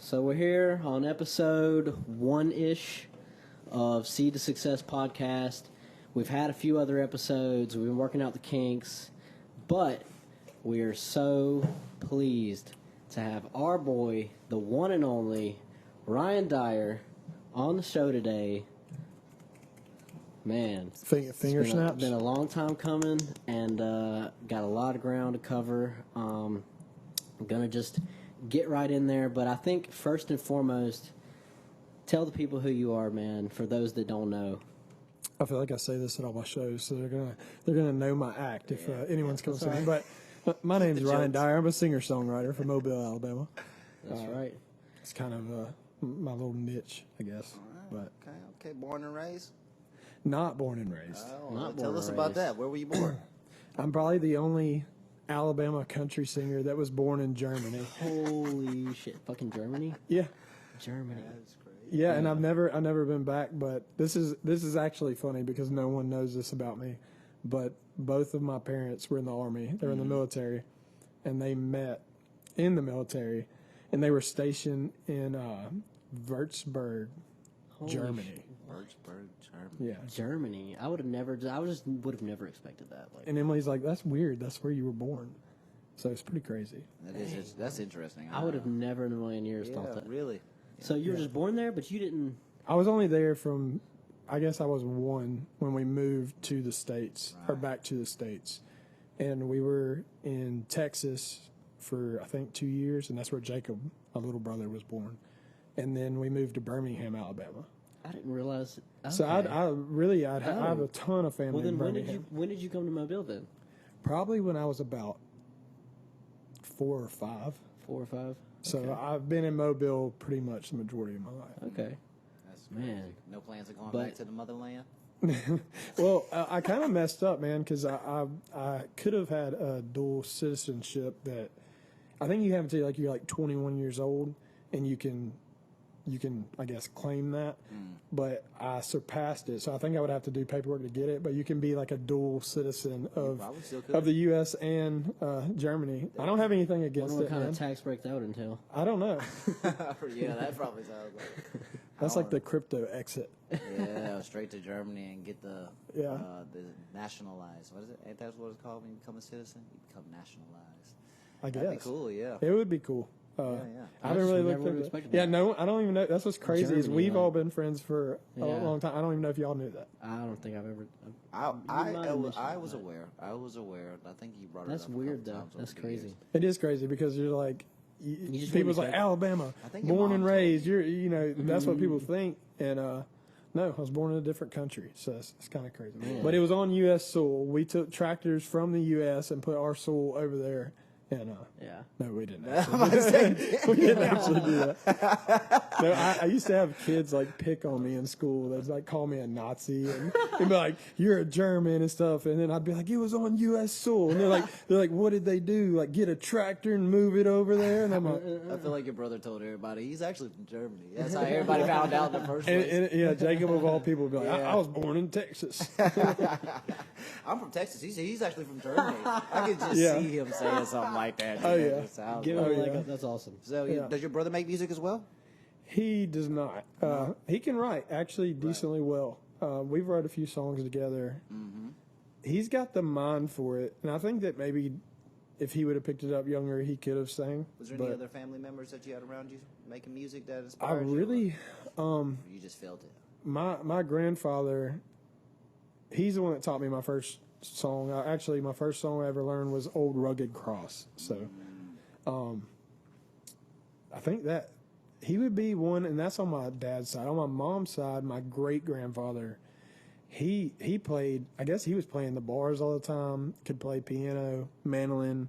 So we're here on episode 1-ish of Seed to Success podcast. We've had a few other episodes. We've been working out the kinks. But we are so pleased to have our boy, the one and only, Ryan Dyer, on the show today. Man, Finger snaps. It's been a long time coming, and got a lot of ground to cover. I'm going to just get right in there, but I think first and foremost, tell the people who you are, man, for those that don't know. I feel like I say this at all my shows, so they're gonna know my act if anyone's coming to me. But my name's Ryan Dyer. I'm a singer-songwriter from Mobile, Alabama. That's right. It's kind of my little niche, I guess. All right, But okay. Born and raised? not born and raised. Tell us about that. Where were you born? I'm probably the only Alabama country singer that was born in Germany. Holy shit. Fucking Germany? Yeah. Germany. That's great. Yeah, and I've never been back, but this is actually funny because no one knows this about me. But both of my parents were in the Army. They were in the military, and they met in the military, and they were stationed in Würzburg, Germany. Würzburg, Germany. Yeah. Germany. I would have never expected that. Like, And Emily's like, that's weird. That's where you were born. So it's pretty crazy. That's interesting. I would have never in a million years thought that. Really? So you were just born there, but you didn't... I was only there from, I guess I was one when we moved to the States, or back to the States. And we were in Texas for, I think, 2 years, and that's where Jacob, my little brother, was born. And then we moved to Birmingham, Alabama. I didn't realize... Okay. So I have a ton of family Well, then in Birmingham. when did you come to Mobile then? Probably when I was about 4 or 5. 4 or 5? So Okay. I've been in Mobile pretty much the majority of my life. Okay. That's Man. crazy. No plans of going But- back to the motherland? Well, I kind of messed up, man, because I could have had a dual citizenship that I think you have until you're like 21 years old, and you can I guess claim that. But I surpassed it, so I think I would have to do paperwork to get it. But you can be like a dual citizen of probably still could. the U.S. and Germany. I don't have anything I against wonder it, what kind man. of tax break that would entail. I don't know. Yeah, that probably sounds like. That's like the crypto exit. Yeah, straight to Germany and get the Yeah. the nationalized. What is it? Ain't that what it's called when you become a citizen? You become nationalized. I guess. That'd be cool. Yeah. It would be cool. Yeah. I haven't really never looked would've into it. expected Yeah, that. no, I don't even know. That's what's crazy is Germany, we've like- all been friends for a Yeah. long time. I don't even know if y'all knew that. I don't think I've ever... I might have mentioned I it, was but- aware. I was aware. I think you brought it That's up. weird, a though. couple times That's over the crazy. years. It is crazy because you're like, just people's wouldn't like expect- Alabama, I think your born mom and told raised. That's what people think. And no, I was born in a different country, so it's kind of crazy. But it was on U.S. soil. We took tractors from the U.S. and put our soil over there. And Yeah. no, we didn't. We didn't actually do that. No, I used to have kids like pick on me in school. They'd like call me a Nazi and they'd be like, "You're a German" and stuff. And then I'd be like, "It was on U.S. soil." And they're like, "What did they do? Like get a tractor and move it over there?" And I'm like, I feel like your brother told everybody he's actually from Germany. That's how everybody found out in the first place. and yeah, Jacob of all people would be like, I was born in Texas. I'm from Texas. He's actually from Germany. I could just Yeah. see him saying something like that. Oh, It yeah. just sounds Give like- him Oh, like yeah. that's awesome. So, Yeah. does your brother make music as well? He does not. He can write actually decently well. We've wrote a few songs together. Mm-hmm. He's got the mind for it, and I think that maybe if he would have picked it up younger, he could have sang. Was there but any other family members that you had around you making music that I inspired you? really, Or you just felt it? my grandfather, he's the one that taught me my first song. My first song I ever learned was "Old Rugged Cross." So, I think that he would be one, and that's on my dad's side. On my mom's side, my great grandfather, he played. I guess he was playing the bars all the time. Could play piano, mandolin,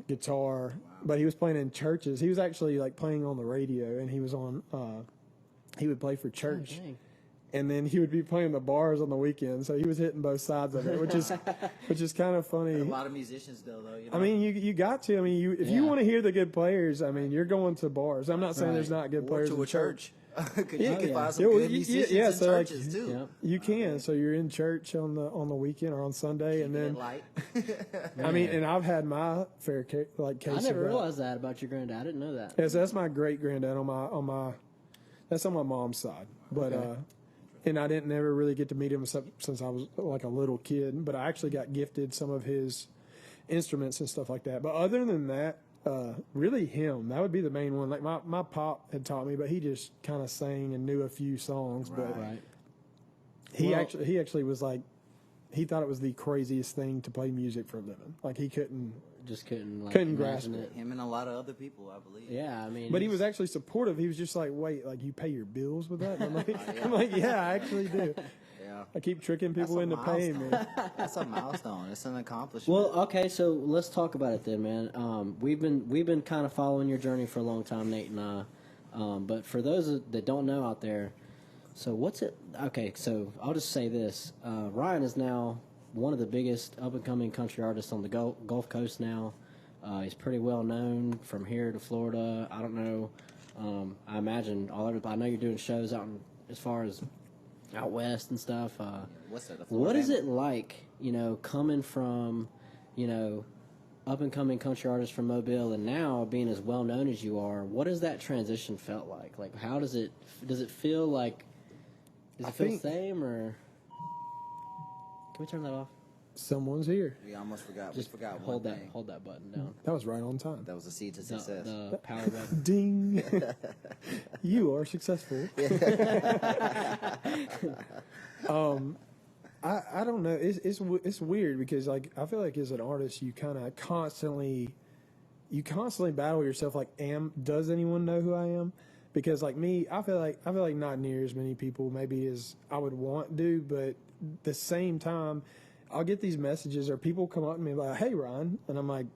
guitar, but he was playing in churches. He was actually like playing on the radio, and he was on. He would play for church. Dang. and then he would be playing the bars on the weekend. So he was hitting both sides of it, which is kind of funny. A lot of musicians, though. You know? I mean, you got to. I mean, if you want to hear the good players, I mean, you're going to bars. I'm not saying there's not good players to a in church. You can find some good musicians in so churches too. Yep. You can. So you're in church on the weekend or on Sunday, and then Light. I mean, and I've had my fair case. I never realized that about your granddad. I didn't know that. Yeah, so that's my great granddad on my that's on my mom's side, but and I didn't never really get to meet him since I was like a little kid. But I actually got gifted some of his instruments and stuff like that. But other than that. Really him. That would be the main one. Like my pop had taught me, but he just kind of sang and knew a few songs. But he actually was like, he thought it was the craziest thing to play music for a living. Like he couldn't grasp it. Him and a lot of other people, I believe. Yeah, I mean. But he was actually supportive. He was just like, wait, like you pay your bills with that? And I'm like, yeah, I actually do. Yeah. I keep tricking people into paying me. That's a milestone. It's an accomplishment. Well, okay, so let's talk about it then, man. We've been kind of following your journey for a long time, Nate and I. But for those that don't know out there, so what's it? Okay, so I'll just say this: Ryan is now one of the biggest up and coming country artists on the Gulf Coast now. He's pretty well known from here to Florida. I don't know. I imagine I know you're doing shows out as far as out west and stuff. What is it like, coming from, up and coming country artist from Mobile and now being as well known as you are? What has that transition felt like? Like, how does it feel like? Does it feel the same, or can we turn that off? Someone's here. We almost forgot. Just hold that button down. That was right on time. That was a seed to success. The power button. Ding. You are successful. I don't know. It's weird because like I feel like as an artist you kind of constantly battle yourself. Like, does anyone know who I am? Because like me, I feel like not near as many people maybe as I would want to, but at the same time, I'll get these messages or people come up to me like, "Hey Ryan," and I'm like,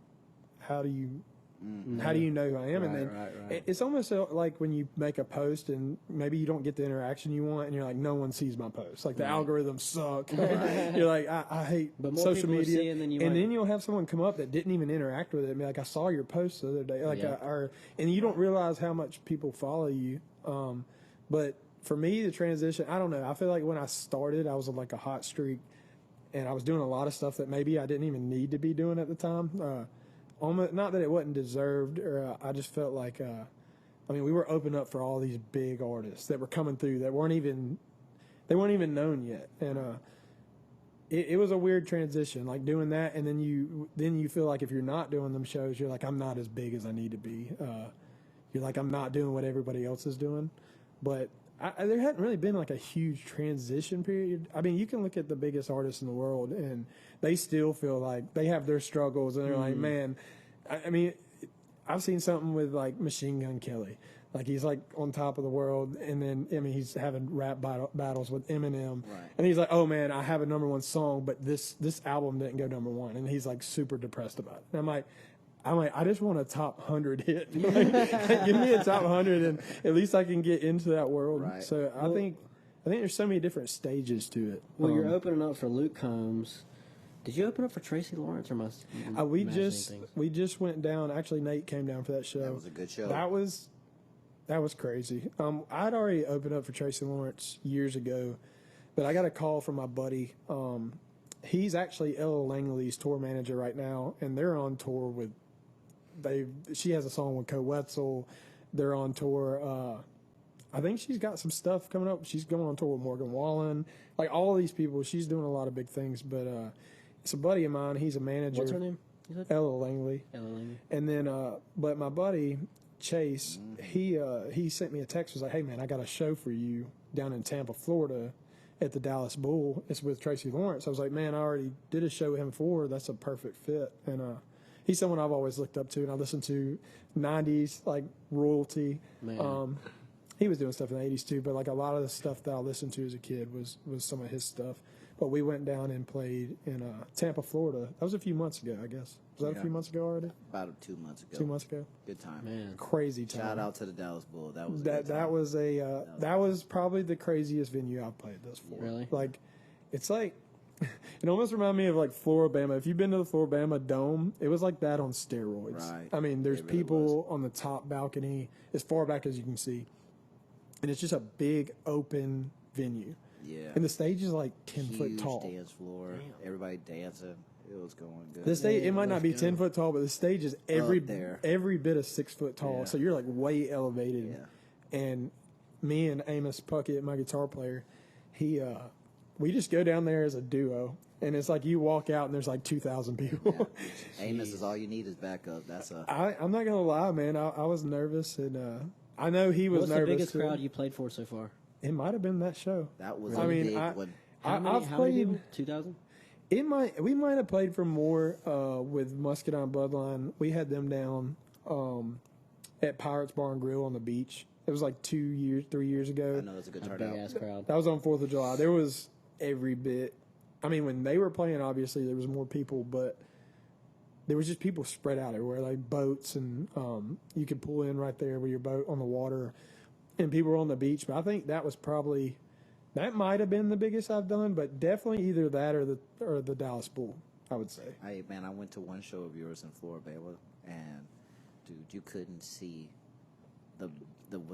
"How do you know who I am?" And then it's almost like when you make a post and maybe you don't get the interaction you want, and you're like, "No one sees my post." Like the algorithms suck. You're like, I hate social media. And then you'll have someone come up that didn't even interact with it and be like, "I saw your post the other day." Like, and you don't realize how much people follow you. But for me, the transition, I don't know. I feel like when I started, I was on like a hot streak. And I was doing a lot of stuff that maybe I didn't even need to be doing at the time. Almost, not that it wasn't deserved, or I just felt like, we were open up for all these big artists that were coming through that weren't even known yet. And it was a weird transition, like doing that, and then you feel like if you're not doing them shows, you're like, I'm not as big as I need to be. You're like, I'm not doing what everybody else is doing. But there hadn't really been like a huge transition period. I mean, you can look at the biggest artists in the world and they still feel like they have their struggles and they're like, man, I mean, I've seen something with like Machine Gun Kelly. Like he's like on top of the world and then, he's having rap battles with Eminem. Right. And he's like, oh man, I have a #1 song, but this album didn't go #1. And he's like super depressed about it. And I'm like, I just want a top 100 hit. Like, give me a top 100, and at least I can get into that world. Right. So I think there's so many different stages to it. Well, you're opening up for Luke Combs. Did you open up for Tracy Lawrence or must? We just went down. Actually, Nate came down for that show. That was a good show. That was crazy. I'd already opened up for Tracy Lawrence years ago, but I got a call from my buddy. He's actually Ella Langley's tour manager right now, and they're on tour with. She has a song with Co Wetzel. They're on tour. I think she's got some stuff coming up. She's going on tour with Morgan Wallen. Like all these people, she's doing a lot of big things. But it's a buddy of mine. He's a manager. What's her name? Ella Langley. Ella Langley. And then, but my buddy Chase, he sent me a text. Was like, "Hey man, I got a show for you down in Tampa, Florida, at the Dallas Bull. It's with Tracy Lawrence." I was like, "Man, I already did a show with him before. That's a perfect fit." And he's someone I've always looked up to, and I listened to 90s, like, royalty. He was doing stuff in the 80s, too, but, like, a lot of the stuff that I listened to as a kid was some of his stuff. but we went down and played in Tampa, Florida. That was a few months ago, I guess. Was that a few months ago already? About 2 months ago. 2 months ago. Good time. Man. Crazy time. Shout out to the Dallas Bull. That was a good time. That was probably the craziest venue I've played thus far. Really? Like, it's like it almost reminded me of like Floribama. If you've been to the Floribama Dome, it was like that on steroids. Right. I mean, there's It really people on the top balcony as far back as you can see, and it's just a big open venue. Yeah. And the stage is like 10-foot Huge tall. dance floor. Damn. Everybody dancing. It was going good. The stage, Yeah, it might not be let's 10 go. foot tall, but the stage is every there. bit of 6 foot tall. Yeah. So you're like way elevated. Yeah. And me and Amos Puckett, my guitar player, we just go down there as a duo. And it's like you walk out and there's like 2,000 people. Amos is all you need is backup. That's a I'm not gonna lie, man. I was nervous, and I know he was What's nervous. the biggest too. crowd you played for so far? It might have been that show. that was I a mean, big I- one. How many, I've how many played. people? 2,000? We might have played for more with Muscadine Bloodline. We had them down at Pirates Bar and Grill on the beach. It was like 3 years ago. I know it's a good A big turnout. ass crowd. That was on 4th of July. There was every bit. I mean, when they were playing, obviously there was more people, but there was just people spread out everywhere, like boats, and you could pull in right there with your boat on the water, and people were on the beach. But I think that might have been the biggest I've done, but definitely either that or the Dallas Bull, I would say. Hey man, I went to one show of yours in Floribama, and dude, you couldn't see the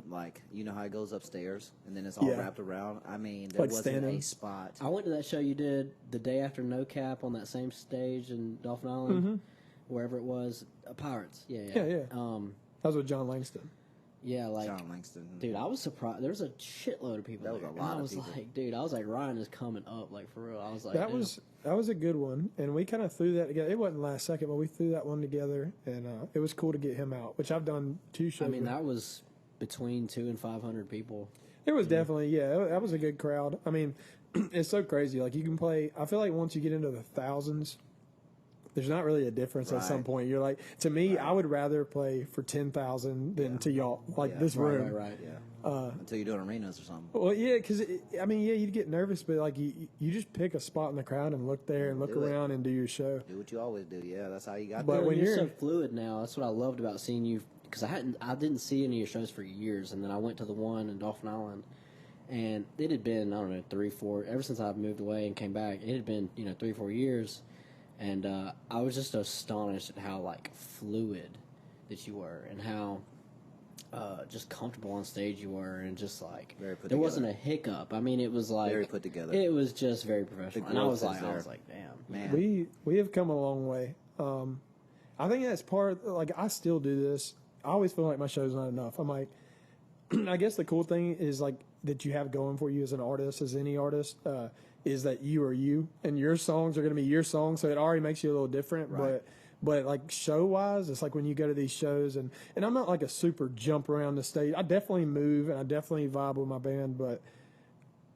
like, you know how it goes upstairs and then it's all Yeah. wrapped around. I mean, there Like wasn't standing. a spot. I went to that show you did the day after No Cap on that same stage in Dolphin Island, wherever it was. Pirates. Yeah. Yeah. That was with Jon Langston. Yeah, like, Jon Langston. dude, I was surprised. There was a shitload of people That was there. a And lot I of was people. like, dude, I was like, Ryan is coming up, like, for real. I was like, That damn. was a good one, and we kind of threw that together. It wasn't last second, but we threw that one together, and it was cool to get him out. Which I've done 2 shows. I mean, with. that was between 200 and 500 people. It was definitely, that was a good crowd. I mean, it's so crazy. Like, you can play, I feel like once you get into the thousands, there's not really a difference at some Right. point. You're like, to me, I would rather play for 10,000 than to y'all, like Yeah. this room. Right. Yeah. Until you're doing arenas or something. Well, yeah, because, you'd get nervous, but, like, you just pick a spot in the crowd and look there and look Do it. around and do your show. Do what you always do. Yeah, that's how you got But there. when you're you're- so fluid now, that's what I loved about seeing you, because I didn't see any of your shows for years, and then I went to the one in Dolphin Island, and it had been, I don't know, 3, 4, ever since I moved away and came back, it had been, 3, 4 years, and I was just astonished at how, like, fluid that you were, and how just comfortable on stage you were, and just like Very put there wasn't a together. hiccup. I mean, it was like Very put together. It was just very professional, and I growth was is like, there. damn, Man. We have come a long way. I think that's part. Like, I still do this. I always feel like my show's not enough. I'm like, I guess the cool thing is like that you have going for you as an artist, as any artist, is that you are you, and your songs are going to be your songs. So it already makes you a little different. Right. But like show wise, it's like when you go to these shows, and I'm not like a super jump around the stage. I definitely move and I definitely vibe with my band, but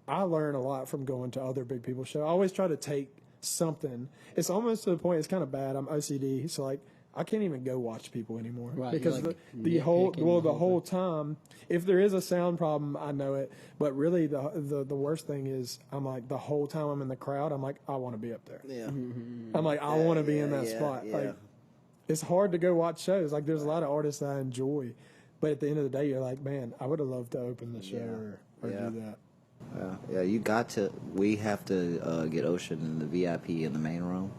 I learn a lot from going to other big people's shows. I always try to take something. It's almost to the point it's kind of bad. I'm OCD, so like I can't even go watch people anymore Right, because you're, like, the whole nitpicking the the whole whole time. If there is a sound problem, I know it. But really, the worst thing is I'm like the whole time I'm in the crowd, I'm like I want to be up there. Yeah. I'm like I want to be in that spot. Yeah. Like it's hard to go watch shows. Like there's a lot of artists that I enjoy, but at the end of the day, you're like, man, I would have loved to open the show or Yeah. do that. Yeah, you got to. We have to get Ocean in the VIP in the main room.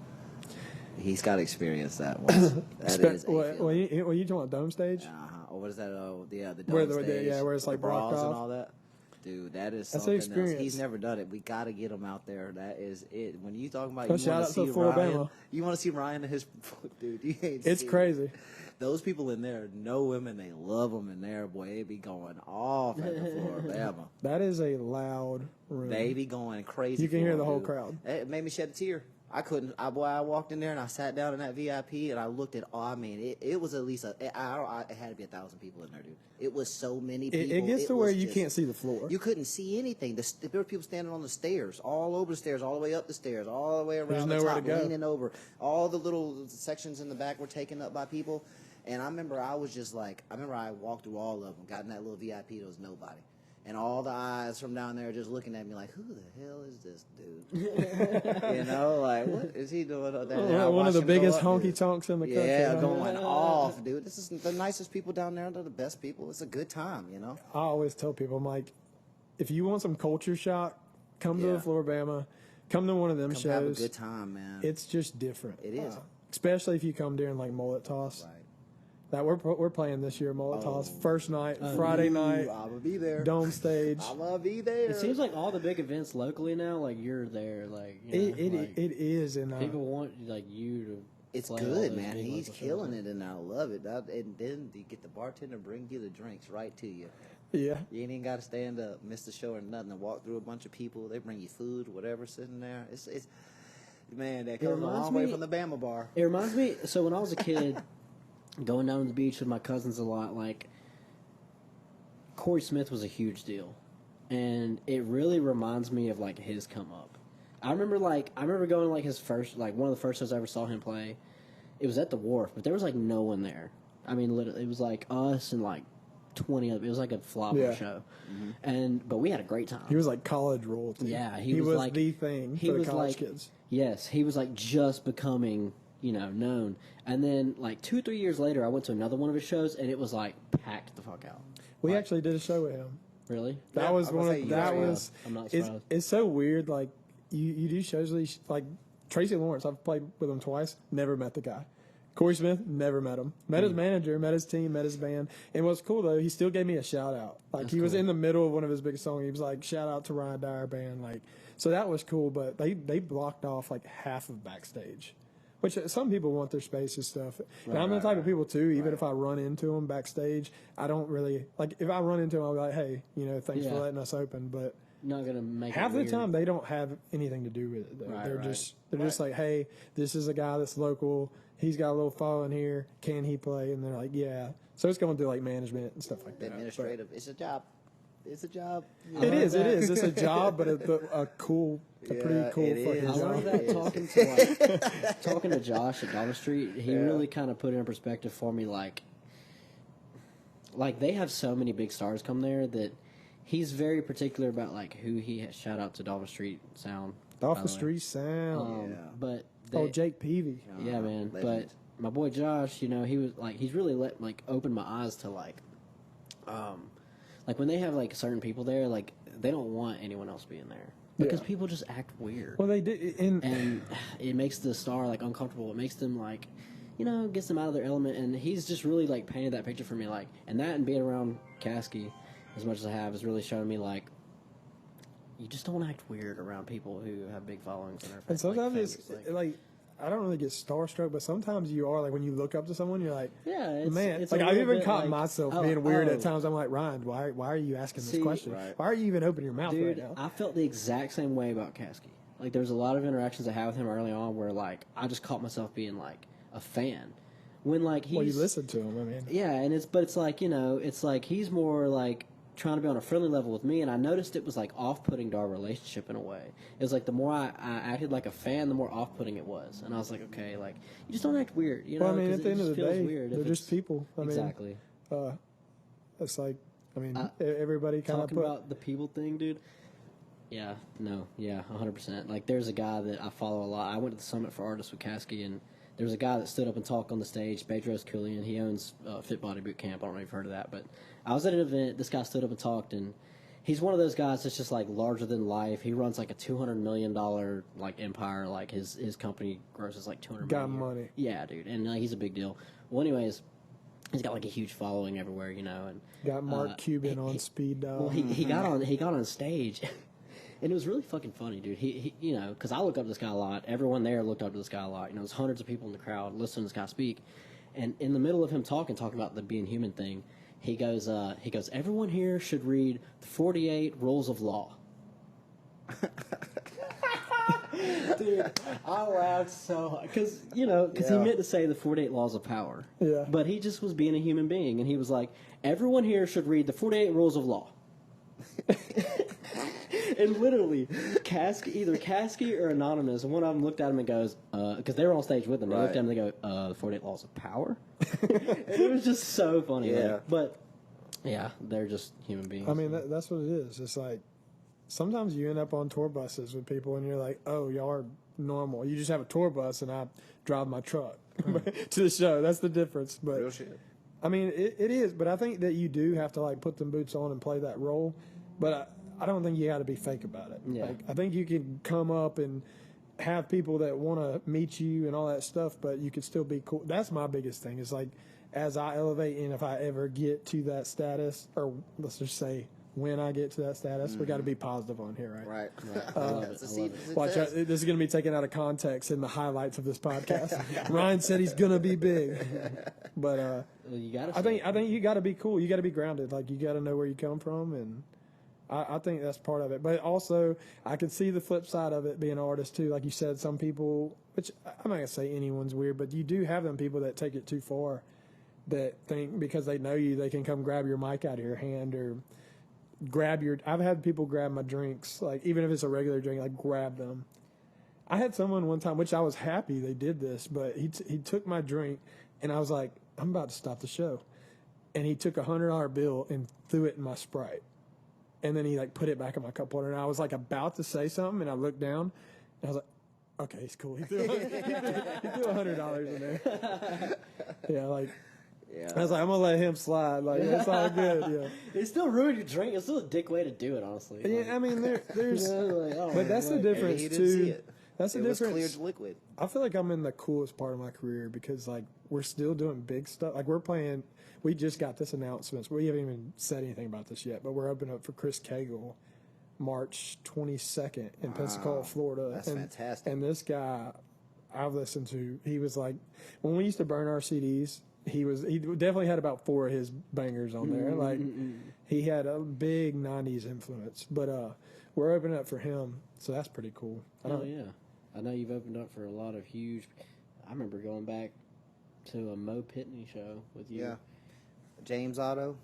He's got to experience that once. That is a When feeling. you talking about dome stage? Oh, what is that? Oh, yeah, the Where dome the- stage. yeah, where it's with like the bras blocked and off. all that. Dude, that is That's something an experience. else. He's never done it. We got to get him out there. That is it. When you talking about Well, you shout want out to to see Floribama. Ryan, you want to see Ryan and his dude. You ain't It's seen- crazy. Those people in there, no women, they love them in there. Boy, they be going off at the Floribama. That is a loud room. They be going crazy. You can for hear him, the whole dude. crowd. It made me shed a tear. I couldn't. I walked in there and I sat down in that VIP and I looked at. Oh, I mean, it was at least it had to be 1,000 people in there, dude. It was so many people. It gets to where was you just- can't see the floor. You couldn't see anything. There were people standing on the stairs, all over the stairs, all the way up the stairs, all the way around the nowhere top, to go. leaning over. All the little sections in the back were taken up by people. And I remember I was just like, I walked through all of them, got in that little VIP, there was nobody. and all the eyes from down there just looking at me like, who the hell is this dude? You know, like, what is he doing down there? I One watch of the him go biggest up, honky dude. tonks in the country. Yeah, huh? going off, dude. This is the nicest people down there. They're the best people. It's a good time, you know? I always tell people, I'm like, if you want some culture shock, come to Yeah. the Floribama, come to one of them Come shows. have a good time, man. It's just different. It is. Especially if you come during like mullet toss. Right. That we're playing this year, mullet toss. Oh. First night, Friday night, I'm gonna be there. dome stage. I'm gonna be there. It seems like all the big events locally now, like you're there, like you know, like, It is, and people want like you to. It's play all good, those man. big He's local shows. killing it, and I love it. And then you get the bartender bring you the drinks right to you. yeah. You ain't even got to stand up, miss the show or nothing, and walk through a bunch of people. They bring you food, whatever, sitting there. It's man, that comes a reminds long way me- from the Bama bar. It reminds me. So when I was a kid, going down to the beach with my cousins a lot, like Corey Smith was a huge deal, and it really reminds me of like his come up. I remember going to like his first, like one of the first shows I ever saw him play. It was at the Wharf, but there was like no one there. I mean, literally, it was like us and like 20 other. It was like a flop Yeah. show, but we had a great time. He was like college royalty. Yeah, he was like the thing he for the was college like, kids. Yes, he was like just becoming, known. And then like 2-3 years later, I went to another one of his shows, and it was like packed the fuck out. We actually did a show with him. Really? That Yeah, was I'm one gonna of say, that yeah. was. I'm not It's surprised. it's so weird. Like you do shows with these, like Tracy Lawrence. I've played with him twice. Never met the guy. Corey Smith, never met him. Met his manager, met his team, met his band. And what's cool though, he still gave me a shout out. Like That's he was cool. in the middle of one of his biggest songs. He was like, "Shout out to Ryan Dyer band." Like, so that was cool. But they blocked off like half of backstage, which some people want their space and stuff. And I'm the type of people too. Even if I run into them backstage, I don't really like. If I run into them, I'll be like, "Hey, thanks for Yeah. letting us open." But Not gonna make half it the weird. time they don't have anything to do with it. Though. Right, they're right. just like, hey, this is a guy that's local. He's got a little following here. Can he play? And they're like, yeah. So it's going through like management and stuff like that. Administrative. It's a job. It's a job. But it is. It's a job, but a pretty cool it fucking is. I job. love that talking to Josh at Dollar Street. He really kind of put it in perspective for me. Like they have so many big stars come there that he's very particular about like who he has. Shout out to Dollar Street Sound. Off by the way. street sound. Yeah. But Jake Peavy. yeah, man. Legend. But my boy Josh, he was like, he's really opened my eyes to like when they have like certain people there, like they don't want anyone else being there because Yeah. people just act weird. Well, they did. And it makes the star like uncomfortable. It makes them like, gets them out of their element. And he's just really like painted that picture for me. Like, and that and being around Caskey as much as I have has really shown me like, you just don't act weird around people who have big followings and are And sometimes like, it's famous, like I don't really get starstruck, but sometimes you are. Like when you look up to someone, you're like, yeah, it's, man. it's Like a I've little even bit caught like, myself oh, being weird oh, at times. I'm like, Ryan, why are you asking this See, question? Right. Why are you even opening your mouth Dude, right now? I felt the exact same way about Caskey. Like, there was a lot of interactions I had with him early on where, like, I just caught myself being, like, a fan. When, like, he's... Well, you listen to him. I mean, Yeah, and it's like, it's like he's more, like, trying to be on a friendly level with me, and I noticed it was, like, off-putting to our relationship in a way. It was, like, the more I acted like a fan, the more off-putting it was. And I was like, okay, like, you just don't act weird, well, I mean, 'cause at the it end of just the feels day, weird they're if just it's- people. I Exactly. mean, it's like, I mean, everybody kind of Talking about the people thing, dude. Yeah, 100%. Like, there's a guy that I follow a lot. I went to the Summit for Artists with Caskey, and there was a guy that stood up and talked on the stage, Bedros Koulian. He owns Fit Body Boot Camp. I don't know if you've heard of that, but I was at an event. This guy stood up and talked, and he's one of those guys that's just, like, larger than life. He runs, like, a $200 million, like, empire. Like, his company grosses, like, $200 million. Got money. Yeah, dude, and he's a big deal. Well, anyways, he's got, like, a huge following everywhere, and got Mark Cuban on speed dial. well, he got on stage, and it was really fucking funny, dude. He because I look up to this guy a lot. Everyone there looked up to this guy a lot. There's hundreds of people in the crowd listening to this guy speak, and in the middle of him talking about the being human thing, he goes, everyone here should read the 48 Rules of Law. Dude, I laughed so hard because he meant to say the 48 Laws of Power. Yeah. But he just was being a human being, and he was like, everyone here should read the 48 Rules of Law. And literally, either Caskey or Anonymous, one of them looked at him and goes, because they were on stage with him, they looked at him and they go, the 48 Laws of Power? And it was just so funny. Yeah. Like, but Yeah, they're just human beings. I mean, that's what it is. It's like sometimes you end up on tour buses with people, and you're like, "Oh, y'all are normal. You just have a tour bus, and I drive my truck to the show." That's the difference. But Real shit. I mean, it is. But I think that you do have to like put them boots on and play that role. But I don't think you got to be fake about it. Yeah. Like, I think you can come up and have people that want to meet you and all that stuff, but you can still be cool. That's my biggest thing. Is like, as I elevate, and if I ever get to that status, or let's just say when I get to that status, we got to be positive on here, right? Right. I love it. That's a I seed love of it. success. Watch out. This is going to be taken out of context in the highlights of this podcast. Ryan said he's going to be big, but Well, you gotta. I think you got to be cool. You got to be grounded. Like, you got to know where you come from, and I think that's part of it. But also, I can see the flip side of it being an artist too. Like you said, some people, which I'm not gonna say anyone's weird, but you do have them people that take it too far, that think because they know you, they can come grab your mic out of your hand or grab your. I've had people grab my drinks, like even if it's a regular drink, like grab them. I had someone one time, which I was happy they did this, but he took my drink, and I was like, I'm about to stop the show, and he took $100 bill and threw it in my Sprite. And then he like put it back in my cup holder, and I was like about to say something, and I looked down, and I was like, "Okay, he's cool." He threw $100 in there. Yeah, like Yeah. I was like, "I'm gonna let him slide." Like it's all good. Yeah, It still ruined your drink. It's still a dick way to do it, honestly. yeah. I mean, there's, Oh, but that's the Maybe difference he didn't see too. it. That's the It was difference. clear liquid. I feel like I'm in the coolest part of my career because like we're still doing big stuff. Like we're playing. We just got this announcement. We haven't even said anything about this yet, but we're opening up for Chris Cagle March 22nd in Pensacola, Florida. That's fantastic. And this guy I've listened to, he was like, when we used to burn our CDs, he definitely had about 4 of his bangers on there. Like he had a big 90s influence. But we're opening up for him, so that's pretty cool. Oh yeah, I know you've opened up for a lot of huge. I remember going back to a Mo Pitney show with you. Yeah. James Otto.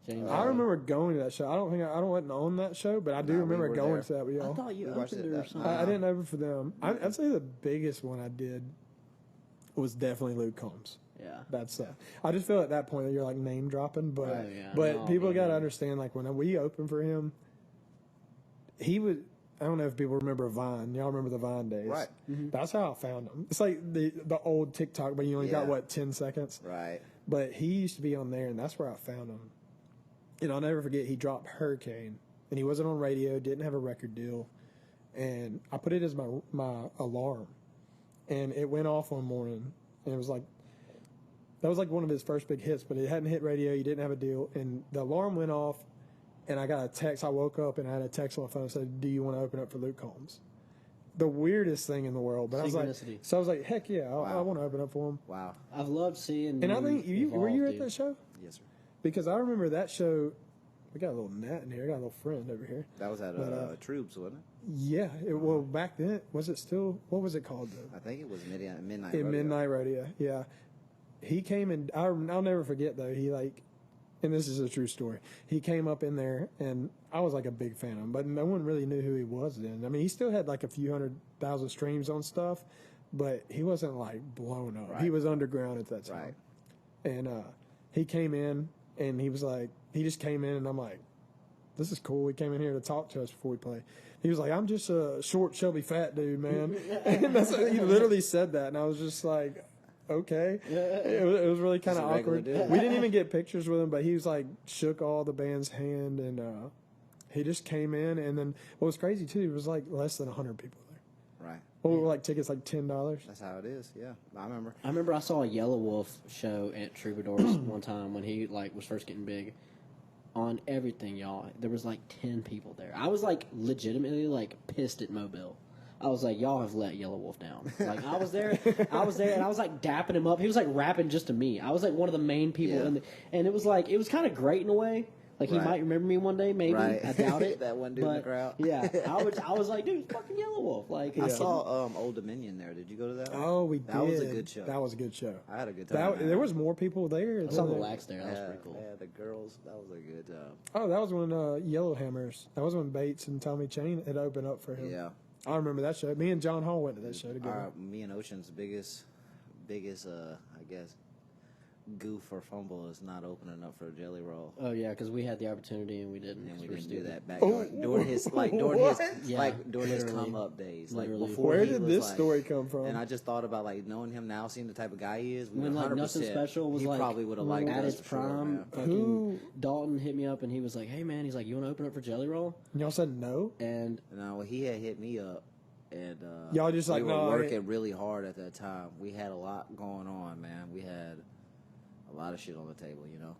James. I remember going to that show. I don't wasn't on that show, but I do Nah, we remember were going there. to that with I y'all. thought you We watched opened it it or that- something. I didn't open for them. I'd say the biggest one I did was definitely Luke Combs. Yeah. That's I just feel at that point that you're like name dropping, but Oh, yeah. but No, people but got to yeah. understand like when we opened for him, he was. I don't know if people remember Vine. Y'all remember the Vine days, Right. That's how I found him. It's like the old TikTok, but you only got Yeah. what 10 seconds. Right. But he used to be on there, and that's where I found him. And I'll never forget, he dropped Hurricane, and he wasn't on radio, didn't have a record deal, and I put it as my alarm, and it went off one morning, and it was like, that was like one of his first big hits, but it hadn't hit radio, he didn't have a deal, and the alarm went off, and I got a text. I woke up, and I had a text on my phone that said, "Do you want to open up for Luke Combs?" The weirdest thing in the world, but I was Synchronicity. like, heck yeah, I want to open up for him. Wow. I've loved seeing. And I think were you at dude. that show? Yes, sir. Because I remember that show. We got a little Nat in here. I got a little friend over here. That was at But, Troops, wasn't it? Yeah. Well, back then, was it still? What was it called though? I think it was midnight. In Rodeo. Midnight Rodeo. Yeah. He came in. I'll never forget though. He like, and this is a true story. He came up in there, and I was like a big fan of him, but no one really knew who he was then. I mean, he still had like a few 100,000 streams on stuff, but he wasn't like blown up. Right. He was underground at that time. Right. And he came in, and he was like, he just came in, and I'm like, this is cool. He came in here to talk to us before we play. He was like, I'm just a short, chubby, fat dude, man. And he literally said that, and I was just like, okay. It was really kind of Just a regular awkward. dude. We didn't even get pictures with him, but he was like, shook all the band's hand, and he just came in. And then what was crazy, too, it was like less than 100 people there. Right. What were like tickets like $10? That's how it is. Yeah. I remember. I remember I saw a Yellow Wolf show at Troubadours one time when he like was first getting big. On everything, y'all, there was like 10 people there. I was like legitimately like pissed at Mobile. I was like, y'all have let Yellow Wolf down. Like I was there, and I was like dapping him up. He was like rapping just to me. I was like one of the main people, Yeah. and it was like it was kind of great in a way. Like he Right. might remember me one day, maybe. Right. I doubt it. That one dude in the crowd. Yeah, I was like, dude, it's fucking Yellow Wolf. Like I saw Old Dominion there. Did you go to that one? Oh, we did. That was a good show. That was a good show. I had a good time. man. There was more people there. I saw the than- wax there. That was Yeah, pretty cool. yeah, the girls. That was a good. Oh, that was when Yellowhammers. That was when Bates and Tommy Chain had opened up for him. Yeah. I remember that show. Me and John Hall went to that show together. Me and Ocean's biggest, I guess, goof or fumble is not opening up for a jelly roll. Oh yeah, because we had the opportunity and we didn't. And we 'cause we're didn't do stupid. that back Oh. during his during What? his Yeah, during his literally. come up days. Literally. Like before Where he did was this like, story come from? And I just thought about like knowing him now, seeing the type of guy he is. We When like 100%, Nothing Special was he like probably would have liked at us its for sure, prime. man. Fucking Who- Dalton hit me up and he was like, "Hey man," he's like, "You want to open up for Jelly Roll?" And y'all said no? And No, he had hit me up, and Y'all just like, we were no, I working ain't- really hard at that time. We had a lot going on, man. We had a lot of shit on the table, you know.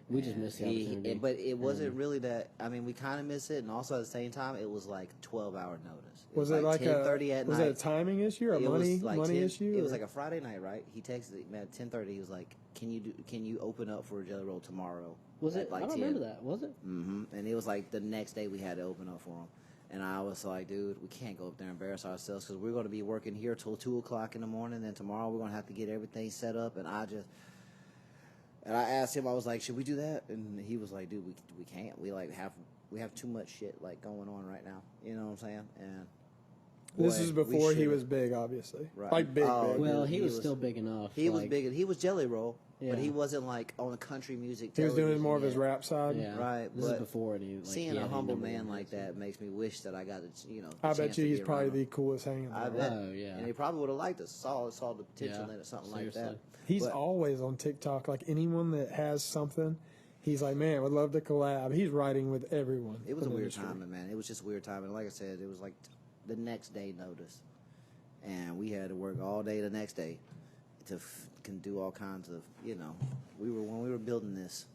we just missed the opportunity. But it wasn't really that. I mean, we kind of missed it, and also at the same time, it was like 12-hour notice. Was it like 10:30 at was night? it a timing issue or a It money was like money 10 issue? It or- was like a Friday night, right? He texted me at 10:30. He was like, "Can you open up for a Jelly Roll tomorrow?" was at it? like I don't 10? remember that. Was it? Mm-hmm. And it was like the next day we had to open up for him. And I was like, dude, we can't go up there and embarrass ourselves because we're going to be working here till 2 o'clock in the morning. And tomorrow we're going to have to get everything set up. And I asked him, I was like, should we do that? And he was like, dude, we can't. We have too much shit like going on right now. You know what I'm saying? And This boy, is we before he should've- was big, obviously. Right. Like big, Oh, big. Well, dude, he was still big enough. He was like, big. He was Jelly Roll, Yeah. but he wasn't like on the country music. He was doing television more of his yet. rap side. Yeah, Right, This is but before any. Like, Seeing he a had any humble number man one like hits. that makes me wish that I got the the I bet chance you to he's be probably around the him. coolest hanging I out. bet. Oh, yeah. And he probably would have liked us. Saw the potential Yeah, in it, something seriously. like that. He's But- always on TikTok. Like anyone that has something, he's like, man, would love to collab. He's writing with everyone. It was in a the weird industry. timing, man. It was just a weird timing. Like I said, it was like the next day notice, and we had to work all day the next day to can do all kinds of, you know. When we were building this,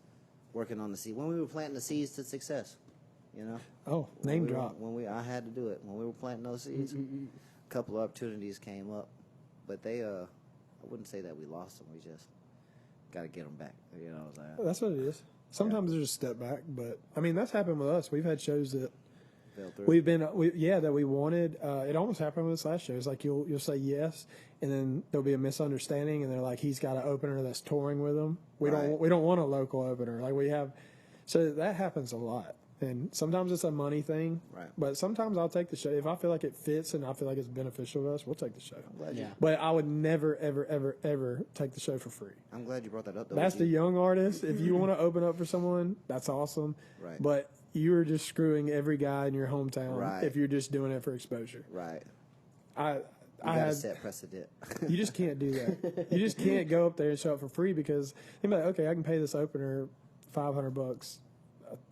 working on the seed, when we were planting the seeds to success, you know. Oh, When name we were- drop. I had to do it when we were planting those seeds. A couple of opportunities came up, but I wouldn't say that we lost them. We just got to get them back. You know what I'm saying? That's what it is. Sometimes there's a step back, but I mean that's happened with us. We've had shows that Fell through. that we wanted. It almost happened with this last show. It's like you'll say yes, and then there'll be a misunderstanding, and they're like, he's got an opener that's touring with him. We Right. don't want a local opener. Like we have, so that happens a lot. And sometimes it's a money thing, Right. But sometimes I'll take the show if I feel like it fits and I feel like it's beneficial to us. We'll take the show. Yeah. But I would never, ever, ever, ever take the show for free. I'm glad you brought that up. Though. That's the young artist. If you want to open up for someone, that's awesome. Right. But you're just screwing every guy in your hometown Right. if you're just doing it for exposure. right. I You gotta had set precedent. you just can't do that. You just can't go up there and show up for free because you're like, okay, I can pay this opener $500,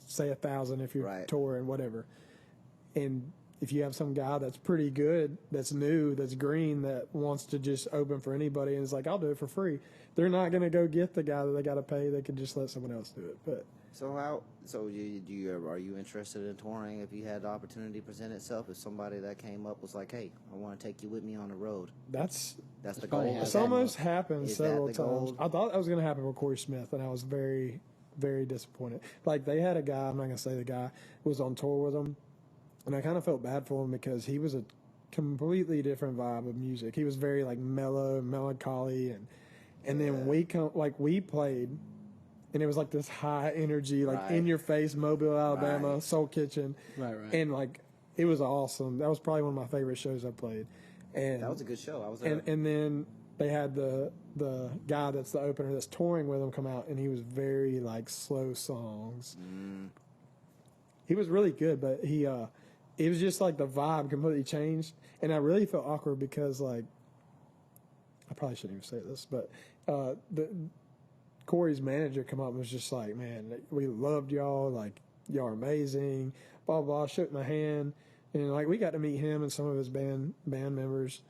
say 1,000 if you're Right. touring, whatever. And if you have some guy that's pretty good, that's new, that's green, that wants to just open for anybody and is like, I'll do it for free. They're not going to go get the guy that they got to pay. They could just let someone else do it. But Are you interested in touring if you had the opportunity to present itself? If somebody that came up was like, hey, I want to take you with me on the road. that's That's the probably goal. how it's that almost happened Is that several the times. goal? I thought that was going to happen with Corey Smith, and I was very, very disappointed. Like they had a guy, I'm not going to say the guy, who was on tour with them, and I kind of felt bad for him because he was a completely different vibe of music. He was very like mellow, melancholy, and then we played, and it was like this high energy, like Right. in your face, Mobile, Alabama, Right. Soul Kitchen, Right, right. and like it was awesome. That was probably one of my favorite shows I played, and That was a good show. I was there. and then they had the guy that's the opener that's touring with him come out, and he was very like slow songs. He was really good, but it was just like the vibe completely changed, and I really felt awkward because like I probably shouldn't even say this, but the Corey's manager come up and was just like, man, we loved y'all, like y'all are amazing, blah blah. Shook my hand, and like we got to meet him and some of his band members.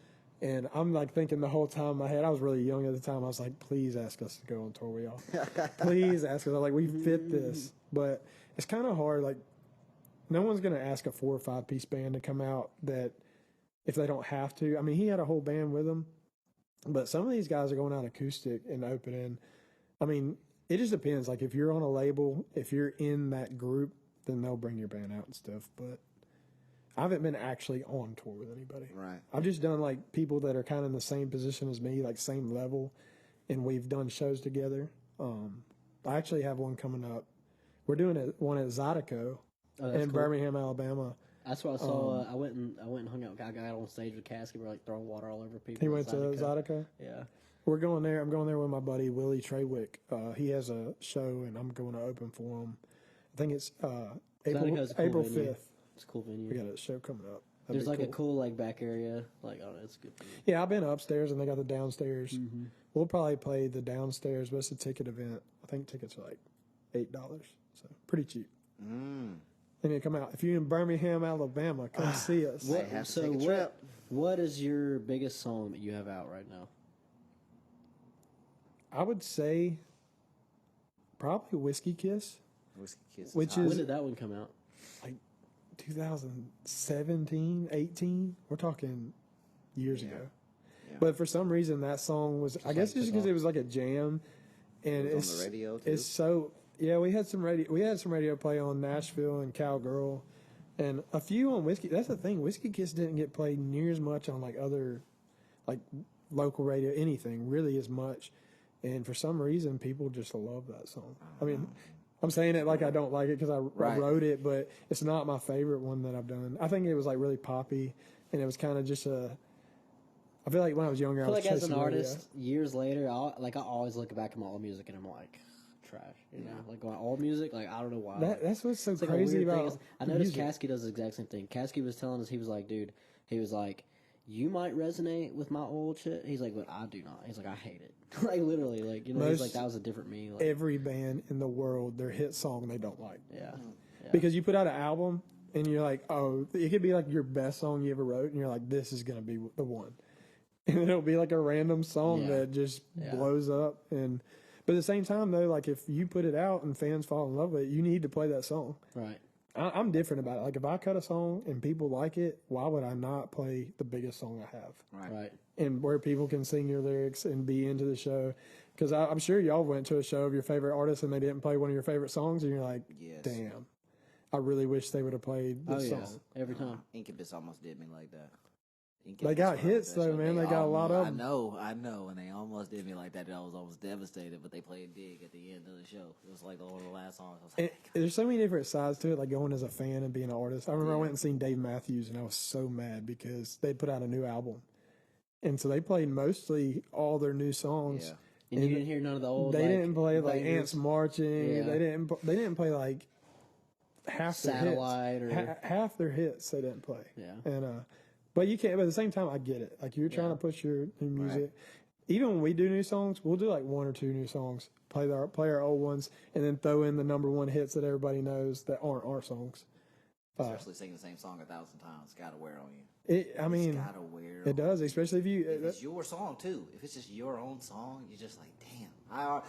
And I'm like thinking the whole time in my head, I was really young at the time. I was like, please ask us to go on tour with y'all. Please ask us. I'm like, we fit this. But it's kind of hard. Like, no one's going to ask a 4 or 5 piece band to come out that if they don't have to. I mean, he had a whole band with him. But some of these guys are going out acoustic and opening. I mean, it just depends. Like, if you're on a label, if you're in that group, then they'll bring your band out and stuff. But I haven't been actually on tour with anybody. Right. I've just done like people that are kind of in the same position as me, like same level, and we've done shows together. I actually have one coming up. We're doing one at Zydeco Oh, that's in cool. Birmingham, Alabama. That's what I saw. I went and hung out with a guy on stage with a casket. We're like throwing water all over people. He at went to Zydeco. Zydeco. Yeah. We're going there. I'm going there with my buddy Willie Treywick. He has a show, and I'm going to open for him. I think it's April 5th. It's a cool venue. We got a show coming up. There's like a cool like back area. Like, oh, it's good. Yeah, I've been upstairs, and they got the downstairs. Mm-hmm. We'll probably play the downstairs, but it's a ticket event. I think tickets are like $8, so pretty cheap. And you come out. If you're in Birmingham, Alabama, come see us. What is your biggest song that you have out right now? I would say probably Whiskey Kiss. Whiskey Kiss. Which when did that one come out? Like 2017, 18. We're talking years ago. Yeah. But for some reason, that song was, I guess just because it was like a jam. And it's on the radio too? It's so, yeah, we had some radio play on Nashville and Cowgirl. And a few on Whiskey. That's the thing. Whiskey Kiss didn't get played near as much on like other, like local radio, anything really as much. And for some reason, people just love that song. I mean, I'm saying it like I don't like it because I wrote it, but it's not my favorite one that I've done. I think it was like really poppy, and it was kind of just a. I feel like when I was younger, I was like as an artist, radio. Years later, I always look back at my old music and I'm like, trash. You know, like my old music, like I don't know why. That's what's so crazy about. I noticed Caskey does the exact same thing. Caskey was telling us, he was like, dude, you might resonate with my old shit. He's like, but I do not. He's like, I hate it. Like literally, like, you know, he's like, that was a different me. Like, every band in the world, their hit song they don't like. Yeah. Because you put out an album and you're like, oh, it could be like your best song you ever wrote, and you're like, this is gonna be the one. And it'll be like a random song that just blows up. But at the same time, though, like if you put it out and fans fall in love with it, you need to play that song. Right. I'm different about it. Like if I cut a song and people like it, why would I not play the biggest song I have? Right. And where people can sing your lyrics and be into the show. Because I'm sure y'all went to a show of your favorite artist and they didn't play one of your favorite songs, and you're like, damn, I really wish they would have played this song. Every time. Incubus almost did me like that. They got hits though, man. They got a lot of them. I know, and they almost did me like that. I was almost devastated, but they played big at the end of the show. It was like one of the last songs. I was like, there's so many different sides to it, like going as a fan and being an artist. I remember I went and seen Dave Matthews, and I was so mad because they put out a new album, and so they played mostly all their new songs. And you didn't hear none of the old. They didn't play like Ants Marching. They didn't play like half Satellite their hits. Half their hits they didn't play. Yeah. And but you can't. But at the same time, I get it. Like you're trying to push your new music. Right. Even when we do new songs, we'll do like one or two new songs, play our old ones, and then throw in the number one hits that everybody knows that aren't our songs. Especially singing the same song 1,000 times, gotta wear on you. It gotta wear. It does, especially if you. If it's your song too. If it's just your own song, you're just like, damn. I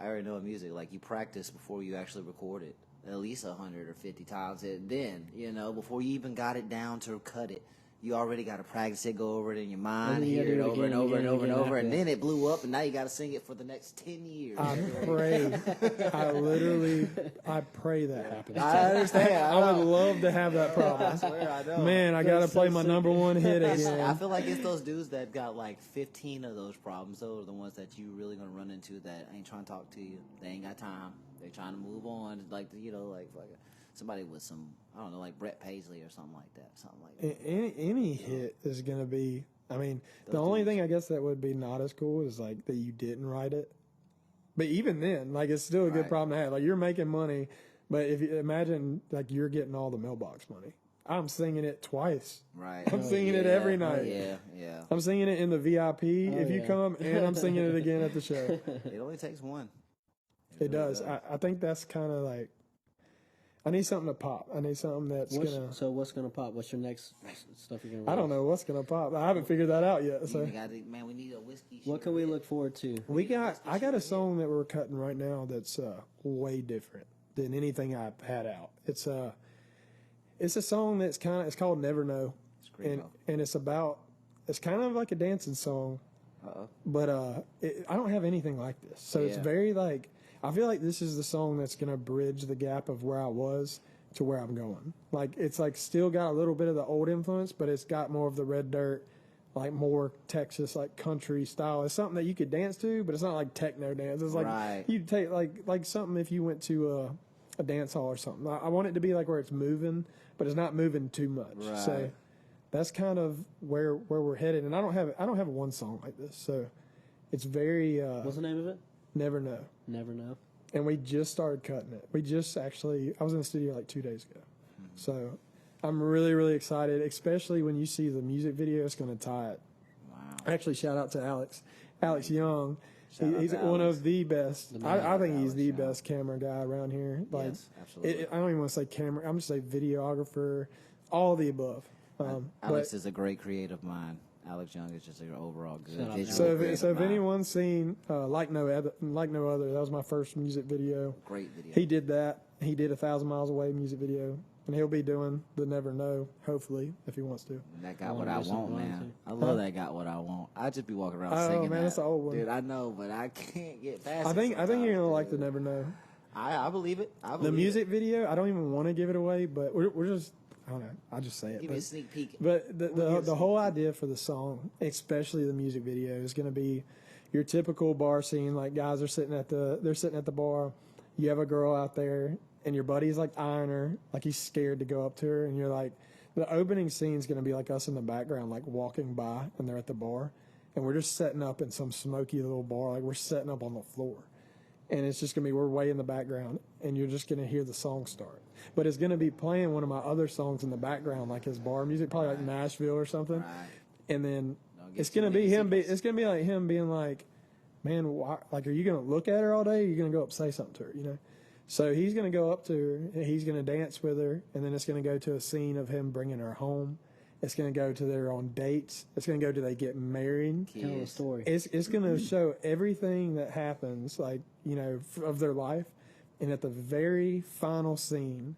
already know music. Like you practice before you actually record it. At least 100 or 50 times, and then before you even got it down to cut it, you already got to practice it, go over it in your mind, hear it over and over and over and over, and then it blew up, and now you got to sing it for the next 10 years. I pray, I pray that happens. I understand. I would love to have that problem. I swear, I know. Man, I got to play my number one hit again. I feel like it's those dudes that got like 15 of those problems. Those are the ones that you really gonna run into that ain't trying to talk to you. They ain't got time. They're trying to move on, like somebody with some, I don't know, like Brett Paisley or something like that. Any hit is gonna be. I mean, the only thing I guess that would be not as cool is like that you didn't write it. But even then, like it's still a good problem to have. Like you're making money, but if you imagine like you're getting all the mailbox money. I'm singing it twice. Right. I'm singing it every night. Yeah. I'm singing it in the VIP if you come, and I'm singing it again at the show. It only takes one. It does. I think that's kind of like, I need something to pop. I need something that's going to. So what's going to pop? What's your next stuff you're going to I don't know what's going to pop. I haven't figured that out yet. So. Man, we need a whiskey. What can we look forward to? I got a song that we're cutting right now that's way different than anything I've had out. It's a song that's it's called Never Know. And it's kind of like a dancing song. But I don't have anything like this. So it's very like, I feel like this is the song that's going to bridge the gap of where I was to where I'm going. Like, it's like still got a little bit of the old influence, but it's got more of the red dirt, like more Texas, like country style. It's something that you could dance to, but it's not like techno dance. It's like you'd take like something if you went to a dance hall or something. I want it to be like where it's moving, but it's not moving too much. Right. So that's kind of where we're headed. And I don't have one song like this, so it's very. What's the name of it? Never Know. Never Know. And we just started cutting it. I was in the studio like 2 days ago, so I'm really, really excited. Especially when you see the music video, it's going to tie it. Wow. Actually, shout out to Alex Young. He's out to one Alex. of the best. I think he's the Alex Young. best camera guy around here. Like, Yes, absolutely. I don't even want to say camera. I'm just say videographer, all the above. Alex is a great creative mind. Alex Young is just an overall good Shout out to visual Alex. creative So if mind. anyone's seen Like No Other, that was my first music video. Great video. He did that. He did 1,000 Miles Away music video, and he'll be doing the Never Know, hopefully, if he wants to. That got I what wanna I do some want, Ryan, man. too. I love that got what I want. I just be walking around Oh, singing man, that. that's the old one. Dude, I know, but I can't get past I it think you're sometimes, gonna like the dude. Never Know. I believe it. I believe The music video, I don't even want to give it away, but we're just, I don't know. I'll just say it. it. Give me a sneak peek. But Give me the a the sneak whole idea for the song, especially the music video, is going to be your typical bar scene. Like guys are sitting at the bar. You have a girl out there, and your buddy's like eyeing her, like he's scared to go up to her, and you're like, the opening scene is going to be like us in the background, like walking by, and they're at the bar, and we're just setting up in some smoky little bar, like we're setting up on the floor. And it's just going to be, we're way in the background, and you're just going to hear the song start. But it's going to be playing one of my other songs in the background, like his bar music, probably like Nashville or something. Right. And then Don't get it's too going to be many him. secrets. It's going to be like him being like, man, why, like, are you going to look at her all day? Or are you going to go up and say something to her, you know? So he's going to go up to her, and he's going to dance with her, and then it's going to go to a scene of him bringing her home. It's going to go to their on dates. It's going to go to they get married. Tell the Kids. story. It's going to show everything that happens, like, you know, of their life. And at the very final scene,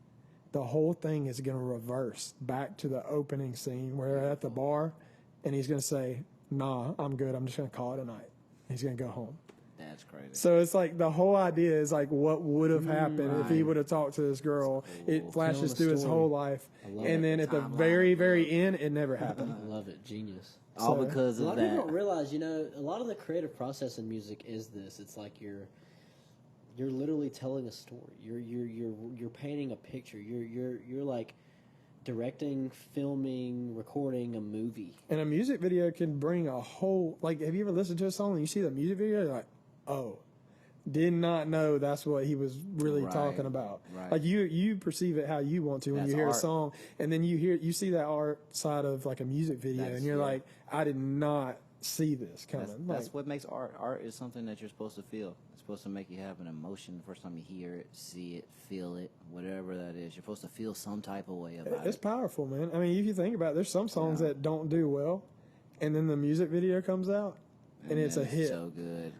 the whole thing is going to reverse back to the opening scene where they're at the bar, and he's going to say, nah, I'm good. I'm just going to call it a night. He's going to go home. That's crazy. So it's like the whole idea is like what would have happened if he would have talked to this girl. It flashes Telling the through his story. whole life. love And it. then at the Timeline. very, very end, it never happened. I love it. Genius. All So- because A of lot of people that. don't realize, you know, a lot of the creative process in music is this. It's like you're literally telling a story. You're painting a picture. You're like directing, filming, recording a movie. And a music video can bring a whole, like, have you ever listened to a song and you see the music video, you're like, oh, did not know that's what he was really Right, talking about. right. Like you perceive it how you want to when That's you hear art. a song, and then you see that art side of like a music video, That's- and you're yeah. like, I did not see this coming. That's Like, what makes art. Art is something that you're supposed to feel. It's supposed to make you have an emotion the first time you hear it, see it, feel it, whatever that is. You're supposed to feel some type of way about it's it. powerful, man. I mean, if you think about it, there's some songs that don't do well, and then the music video comes out, and it's a man, hit. So good.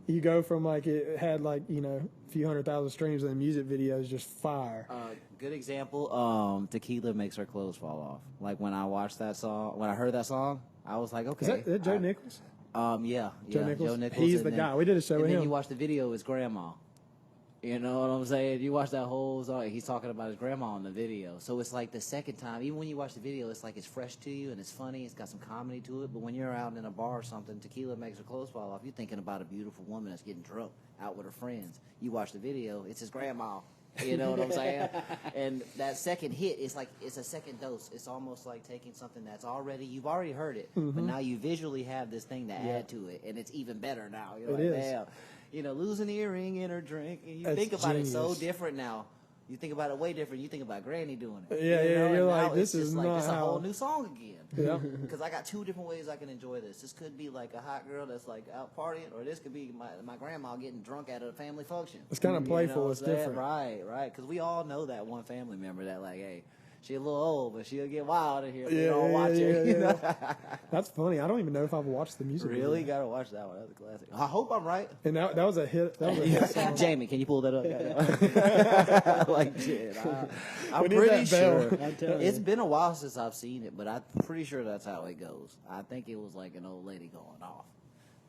You go from like it had like, you know, a few 100,000 streams, and the music video is just fire. Good example. Tequila makes her clothes fall off. Like when I watched that song, when I heard that song, I was like, okay. Is that Joe Nichols? Yeah, Joe yeah, Nichols? Joe Nichols. He's and the then- guy. We did a show And with then him. you watch the video, it's grandma. You know what I'm saying? You watch that whole song, he's talking about his grandma in the video. So it's like the second time, even when you watch the video, it's like it's fresh to you and it's funny, it's got some comedy to it. But when you're out in a bar or something, tequila makes her clothes fall off, you're thinking about a beautiful woman that's getting drunk out with her friends. You watch the video, it's his grandma. You know what I'm saying? And that second hit is like, it's a second dose. It's almost like taking something that's you've already heard it, but now you visually have this thing to add to it, and it's even better now. You're It like, is. damn. You know, lose an earring in her drink, and you That's think about it so genius. different now. You think about it way different. You think about Granny doing it. Yeah, you yeah, know, you're and like, now this it's is just like, not it's a whole how- new song again. Yeah. Because I got two different ways I can enjoy this. This could be like a hot girl that's like out partying, or this could be my grandma getting drunk at a family function. It's kinda You know playful, what it's I'm saying? different. Right. Because we all know that one family member that like, hey, she a little old, but she'll get wild in here. If Yeah, you don't yeah, watch yeah, it. yeah, You know? That's funny. I don't even know if I've watched the music Really? video. Gotta watch that one. That's a classic. I hope I'm right. And that was a hit. That was a hit song. Jamie, can you pull that up? Like, shit. I'm We need pretty that bell. sure. I'm telling It's you. been a while since I've seen it, but I'm pretty sure that's how it goes. I think it was like an old lady going off.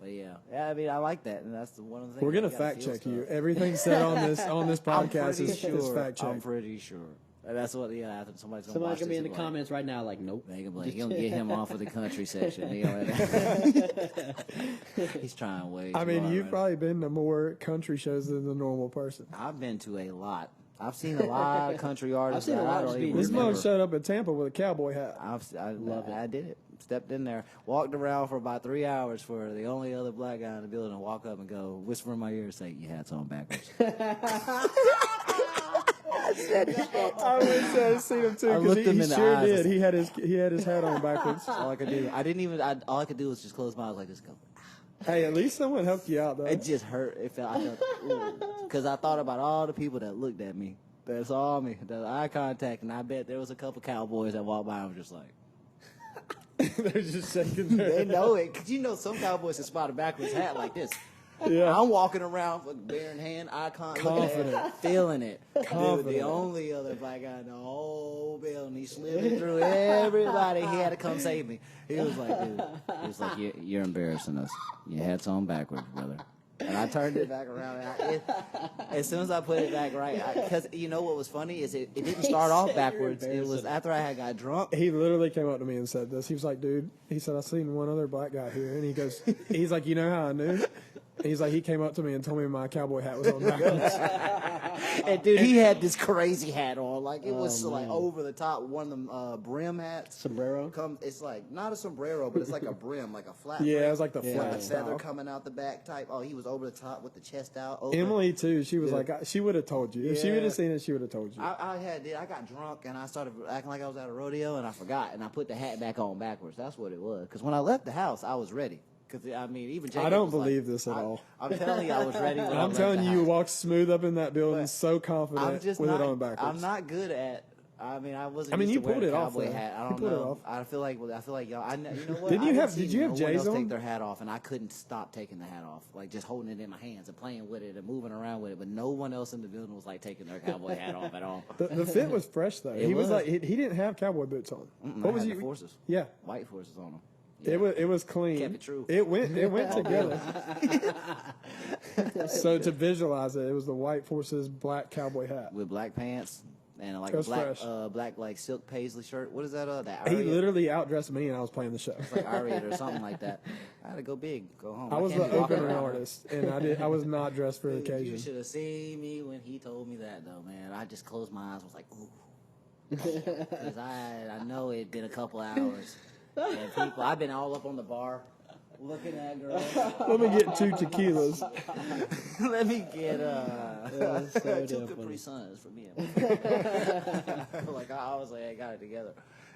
But yeah, I mean, I like that, and that's one of the things. We're gonna you gotta fact feel check you. stuff. Everything said on this I'm podcast pretty is sure. fact I'm checked. pretty sure. And that's what. Yeah, I think somebody's gonna Somebody's watch gonna be this in the and be like, comments right now, like, nope. They gonna be like, you gonna get him off of the country section. You know, he's trying way. I too mean, hard you've right probably been to more country shows than the normal person. I've been to a lot. I've seen a lot of country artists. I've seen a lot that I of don't even This remember. mug showed up in Tampa with a cowboy hat. I Love it. I did it. Stepped in there, walked around for about 3 hours for the only other black guy in the building to walk up and go, whisper in my ear, say, "Your hat's on backwards." I wish I had seen him too I because looked him he in the sure eyes. did. He had his hat on backwards. All I could do. All I could do was just close my eyes like this. Go. Hey, at least someone helped you out though. It just hurt. I felt because I thought about all the people that looked at me, that saw me, the eye contact, and I bet there was a couple cowboys that walked by and was just like, They're just shaking their they head. know it. Because you know some cowboys can spot a backwards hat like this. Yeah. I'm walking around with bare in hand, eye confident, feeling it. Confident. Dude, the only other black guy in the whole building, he slipping through everybody. He had to come save me. He was like, you're embarrassing us. Your hat's on backwards, brother. And I turned it back around. And as soon as I put it back right, because you know what was funny is it didn't start off backwards. It was after I had got drunk. He literally came up to me and said this. He was like, dude, he said, I seen one other black guy here. And he's like, you know how I knew? He's like, he came up to me and told me my cowboy hat was on backwards. And dude, he had this crazy hat on, like it was like over the top, one of them brim hats. Sombrero? It's like not a sombrero, but it's like a brim, like a flat. Yeah, brim. it was like the flat With a feather style. coming out the back type. Oh, he was over the top with the chest out. Emily too. She was like, she would have told you. If she Yeah. would have seen it, she would have told you. I got drunk and I started acting like I was at a rodeo and I forgot and I put the hat back on backwards. That's what it was. Because when I left the house, I was ready. Because I mean, even Jacob I don't was like- believe this at all. I'm telling you, I was ready. When I I'm left telling the you, you house. walked smooth up in that building, But so confident I'm just with not, it on backwards. I'm not good at. I mean, I wasn't. I mean, used you to wearing pulled a it off, cowboy though. hat. I You don't pulled it know. off. I feel like y'all. You know what? Did I you didn't have- see did you have no one J's else on? take their hat off, and I couldn't stop taking the hat off, like just holding it in my hands and playing with it and moving around with it. But no one else in the building was like taking their cowboy hat off at all. The fit was fresh though. It He was was. like he didn't have cowboy boots on. I What was had you? the forces? Yeah, White forces on them. it was clean. Kept it true. It went together. So to visualize it, it was the white forces black cowboy hat. With black pants and like It a was black, fresh. black like silk paisley shirt. What is that? That He Aria? literally outdressed me, and I was playing the show. like Aria or something like that. I had to go big, go home. I was can't the be walking opening around. artist, and I was not dressed for the Dude, you occasion. should have seen me when he told me that, though, man. I just closed my eyes. Was like, ooh, because I know it'd been a couple hours, and people. I've been all up on the bar, looking at girls. Let me get 2 tequilas. Let me get That's so 2 damn Capri funny. Suns for me. Like I was like, I got it together.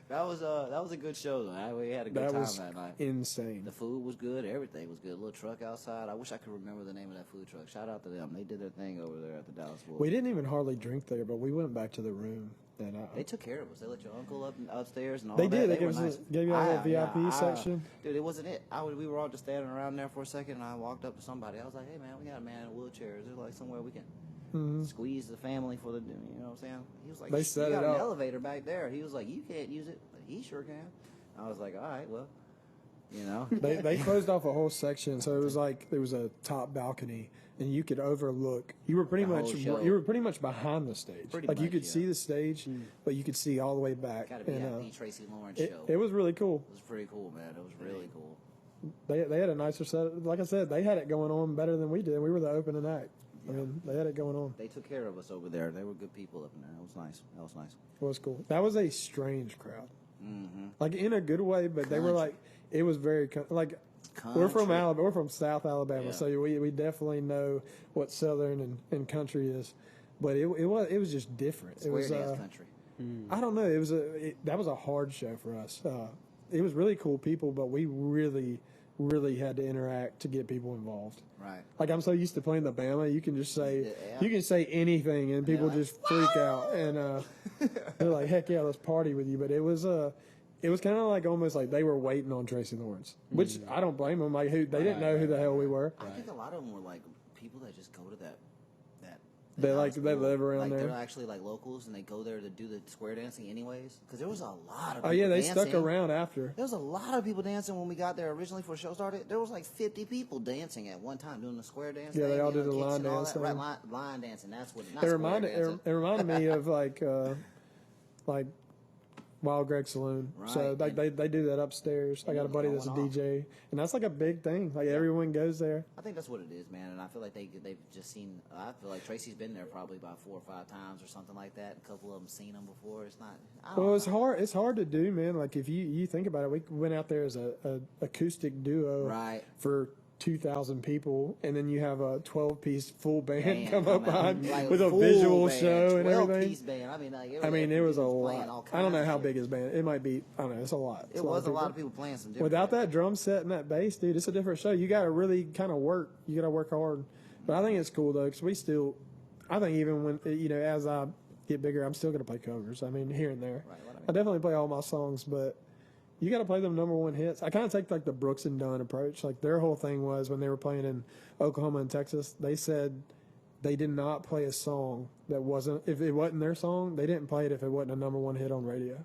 That was a good show though. We had a good That time was that night. insane. The food was good. Everything was good. A little truck outside. I wish I could remember the name of that food truck. Shout out to them. They did their thing over there at the Dallas Wolf. We didn't even hardly drink there, but we went back to the room. And They took care of us. They let your uncle up upstairs and all They that. did. They were gave us nice. gave you a little VIP section. Dude, it wasn't it. We were all just standing around there for a second, and I walked up to somebody. I was like, "Hey, man, we got a man in a wheelchair. Is there like somewhere we can squeeze the family for the? You know what I'm saying?" He was like, They "You set got it an up. elevator back there." He was like, "You can't use it, but he sure can." I was like, "All right, well, you know." They closed off a whole section, so it was like there was a top balcony, and you could overlook. You were pretty The much whole show. behind the stage. Pretty like you much, could yeah. see the stage, but you could see all the way back. Got to be And, at the Tracy Lawrence it, show. it was really cool. It was pretty cool, man. It was really cool. They had a nicer set. Like I said, they had it going on better than we did. We were the opening act. I mean, they had it going on. They took care of us over there. They were good people up in there. It was nice. That was nice. It was cool. That was a strange crowd. Mm-hmm. Like in a good way, but they were like, it was very like. We're from Country. Alabama. We're from South Alabama, Yeah. so we definitely know what Southern and country is. But it was just different. Square it was dance country. I don't know. That was a hard show for us. It was really cool people, but we really had to interact to get people involved. Right. Like I'm so used to playing the Bama, you can just say Yeah. you can say anything and people like, just freak out and they're like, heck yeah, let's party with you. But it was kind of like almost like they were waiting on Tracy Lawrence, which I don't blame them. Like they didn't know who the hell we were. I think a lot of them were like people that just go to that. They Dallas they Bowl. live around like, there. They're actually like locals, and they go there to do the square dancing anyways. Because there was a lot of people Oh yeah, they dancing. stuck around after. There was a lot of people dancing when we got there originally before the show started. There was like 50 people dancing at one time doing the square dance. Yeah, they thing, all you know, did the kicks line and all dance that. Right, thing. line dancing. That's what. Not It square reminded dancing. it reminded me of like Wild Greg Saloon. Right. So like they do that upstairs. I got a buddy that's a DJ, and that's like a big thing. Like everyone goes there. I think that's what it is, man. And I feel like they've just seen. I feel like Tracy's been there probably about 4 or 5 times or something like that. A couple of them seen him before. It's not. Well, it's hard. It's hard to do, man. Like if you think about it, we went out there as a acoustic duo for 2,000 people, and then you have a 12-piece full band come up behind with a visual show and everything. 12-piece band. It was a lot. I don't know how big his band. It might be. I don't know. It's a lot. It was a lot of people playing some different. Without that drum set and that bass, dude, it's a different show. You got to really kind of work. You got to work hard. But I think it's cool though, because I think even when as I get bigger, I'm still gonna play covers. I mean, here and there. Right, I definitely play all my songs, but you got to play them number 1 hits. I kind of take like the Brooks and Dunn approach. Like their whole thing was when they were playing in Oklahoma and Texas, they said they did not play a song that wasn't, if it wasn't their song, they didn't play it if it wasn't a number 1 hit on radio.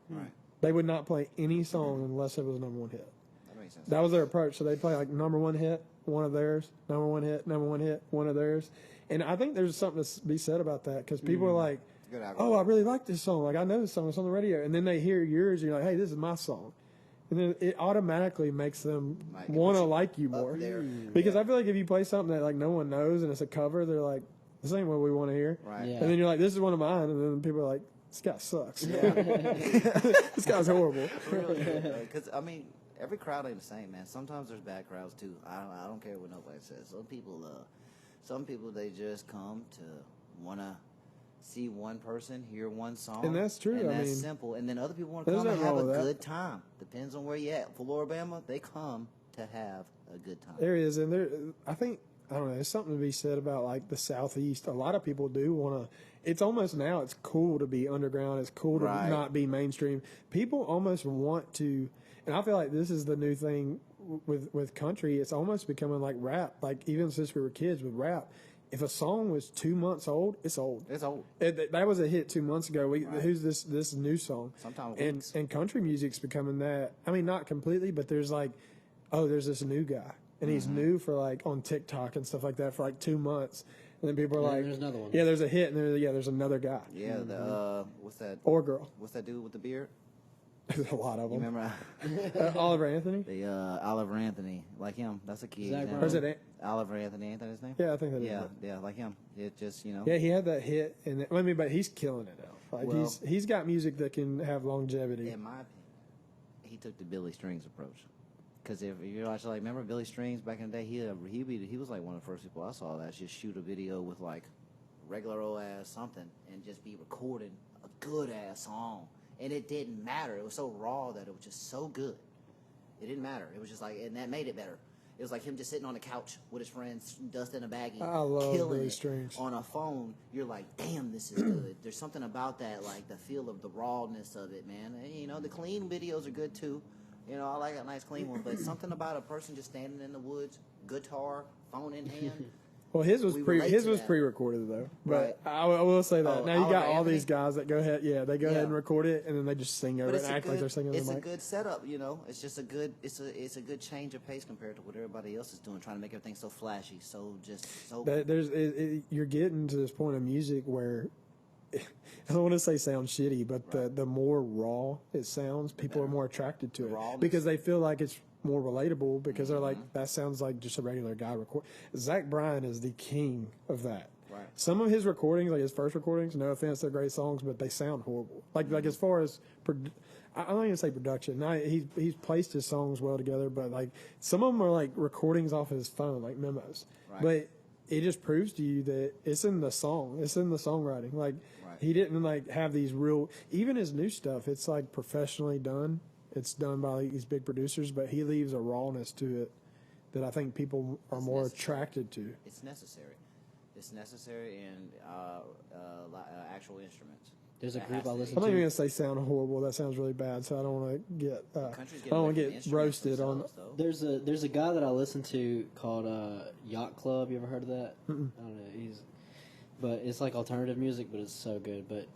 Right. They would not play any song unless it was a number 1 hit. That makes sense. That was their approach. So they'd play like number 1 hit, one of theirs, number 1 hit, number 1 hit, one of theirs. And I think there's something to be said about that because people are like, oh, I really like this song. Like I know this song. It's on the radio. And then they hear yours and you're like, hey, this is my song. And then it automatically makes them want to like you more. Because I feel like if you play something that like no one knows and it's a cover, they're like, this ain't what we want to hear. Right. Yeah. And then you're like, this is one of mine. And then people are like, this guy sucks. Yeah. This guy's horrible. Because every crowd ain't the same, man. Sometimes there's bad crowds too. I don't care what nobody says. Some people they just come to want to see one person, hear one song. And that's true. And that's simple. And then other people want to come and have a good time. Depends on where you at. For Alabama, they come to have a good time. There is. And I think, I don't know, there's something to be said about like the Southeast. A lot of people do want to, it's almost now it's cool to be underground. It's cool to not be mainstream. People almost want to, and I feel like this is the new thing with country. It's almost becoming like rap. Like even since we were kids with rap, if a song was 2 months old, it's old. It's old. That was a hit 2 months ago. Who's this new song? Sometimes and country music's becoming that. I mean, not completely, but there's like, oh, there's this new guy, and he's new for like on TikTok and stuff like that for like 2 months, and then people are like, there's another one. Yeah, there's a hit, and there's another guy. Yeah, what's that? Or girl. What's that dude with the beard? There's a lot of You them. remember Oliver Anthony? the Oliver Anthony, like him? That's a key Zach example. Or is it? Oliver Anthony, ain't that his name? Yeah, I think that is. Yeah, like him. It just Yeah, he had that hit, and but he's killing it now. Like he's got music that can have longevity. In my opinion, he took the Billy Strings approach. Because if you're actually like, remember Billy Strings back in the day? He was like one of the first people I saw that just shoot a video with like regular old ass something and just be recording a good ass song. And it didn't matter. It was so raw that it was just so good. It didn't matter. It was just like, and that made it better. It was like him just sitting on the couch with his friends, dusting a baggie, I love killing Billy it Strings. on a phone. You're like, damn, this is good. There's something about that, like the feel of the rawness of it, man. And, the clean videos are good too. I like a nice clean one, but something about a person just standing in the woods, guitar, phone in hand. Well, his was pre-recorded though. But I will say that now you got all these guys that go ahead. Yeah, they go ahead and record it, and then they just sing over it and act like they're singing. It's a good setup, It's just a good. It's a good change of pace compared to what everybody else is doing, trying to make everything so flashy, so. You're getting to this point of music where I don't want to say sounds shitty, but the more raw it sounds, people are more attracted to it because they feel like it's more relatable because they're like, that sounds like just a regular guy record. Zach Bryan is the king of that. Right. Some of his recordings, like his first recordings, no offense, they're great songs, but they sound horrible. Like as far as I don't even say production. Now he's placed his songs well together, but like some of them are like recordings off his phone, like memos. Right. But it just proves to you that it's in the song. It's in the songwriting. Like he didn't like have these real. Even his new stuff, it's like professionally done. It's done by these big producers, but he leaves a rawness to it that I think people are more attracted to. It's necessary. It's necessary in actual instruments. There's a group I listen I'm not to. even gonna say sound horrible. That sounds really bad. So I don't want to get. I don't want to get roasted on. There's a guy that I listen to called Yacht Club. You ever heard of that? Mm-mm. I don't know. But it's like alternative music, but it's so good. But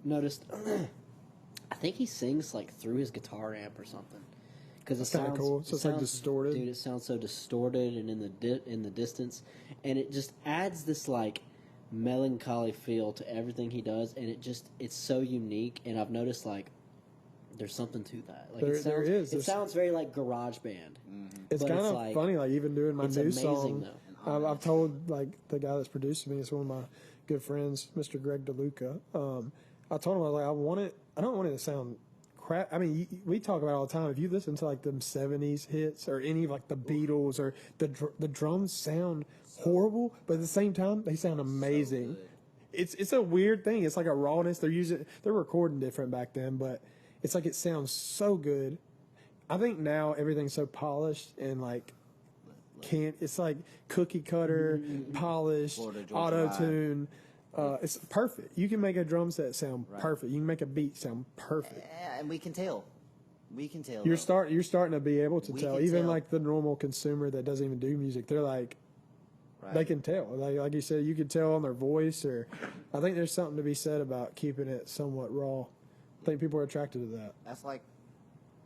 noticed. I think he sings like through his guitar amp or something. Because it sounds cool. So it's like distorted. Dude, it sounds so distorted and in the distance, and it just adds this like melancholy feel to everything he does, and it's so unique. And I've noticed like there's something to that. Like There is. It sounds very like garage band. It's but kind it's of like, funny, like even doing my it's new amazing, song. though. I've told like the guy that's producing me, it's one of my good friends, Mr. Greg DeLuca. I told him I was like, I don't want it to sound crap. I mean, we talk about it all the time. If you listen to like them '70s hits or any of like the Beatles or the drums sound horrible, but at the same time they sound amazing. It's a weird thing. It's like a rawness. They're recording different back then, but it's like it sounds so good. I think now everything's so polished and like it's like cookie cutter, polished, auto tune. It's perfect. You can make a drum set sound perfect. You can make a beat sound perfect. And we can tell. You're starting to be able to We tell. can Even tell. like the normal consumer that doesn't even do music, they're like, they can tell. Like you said, you can tell on their voice. Or I think there's something to be said about keeping it somewhat raw. I think people are attracted to that. That's like,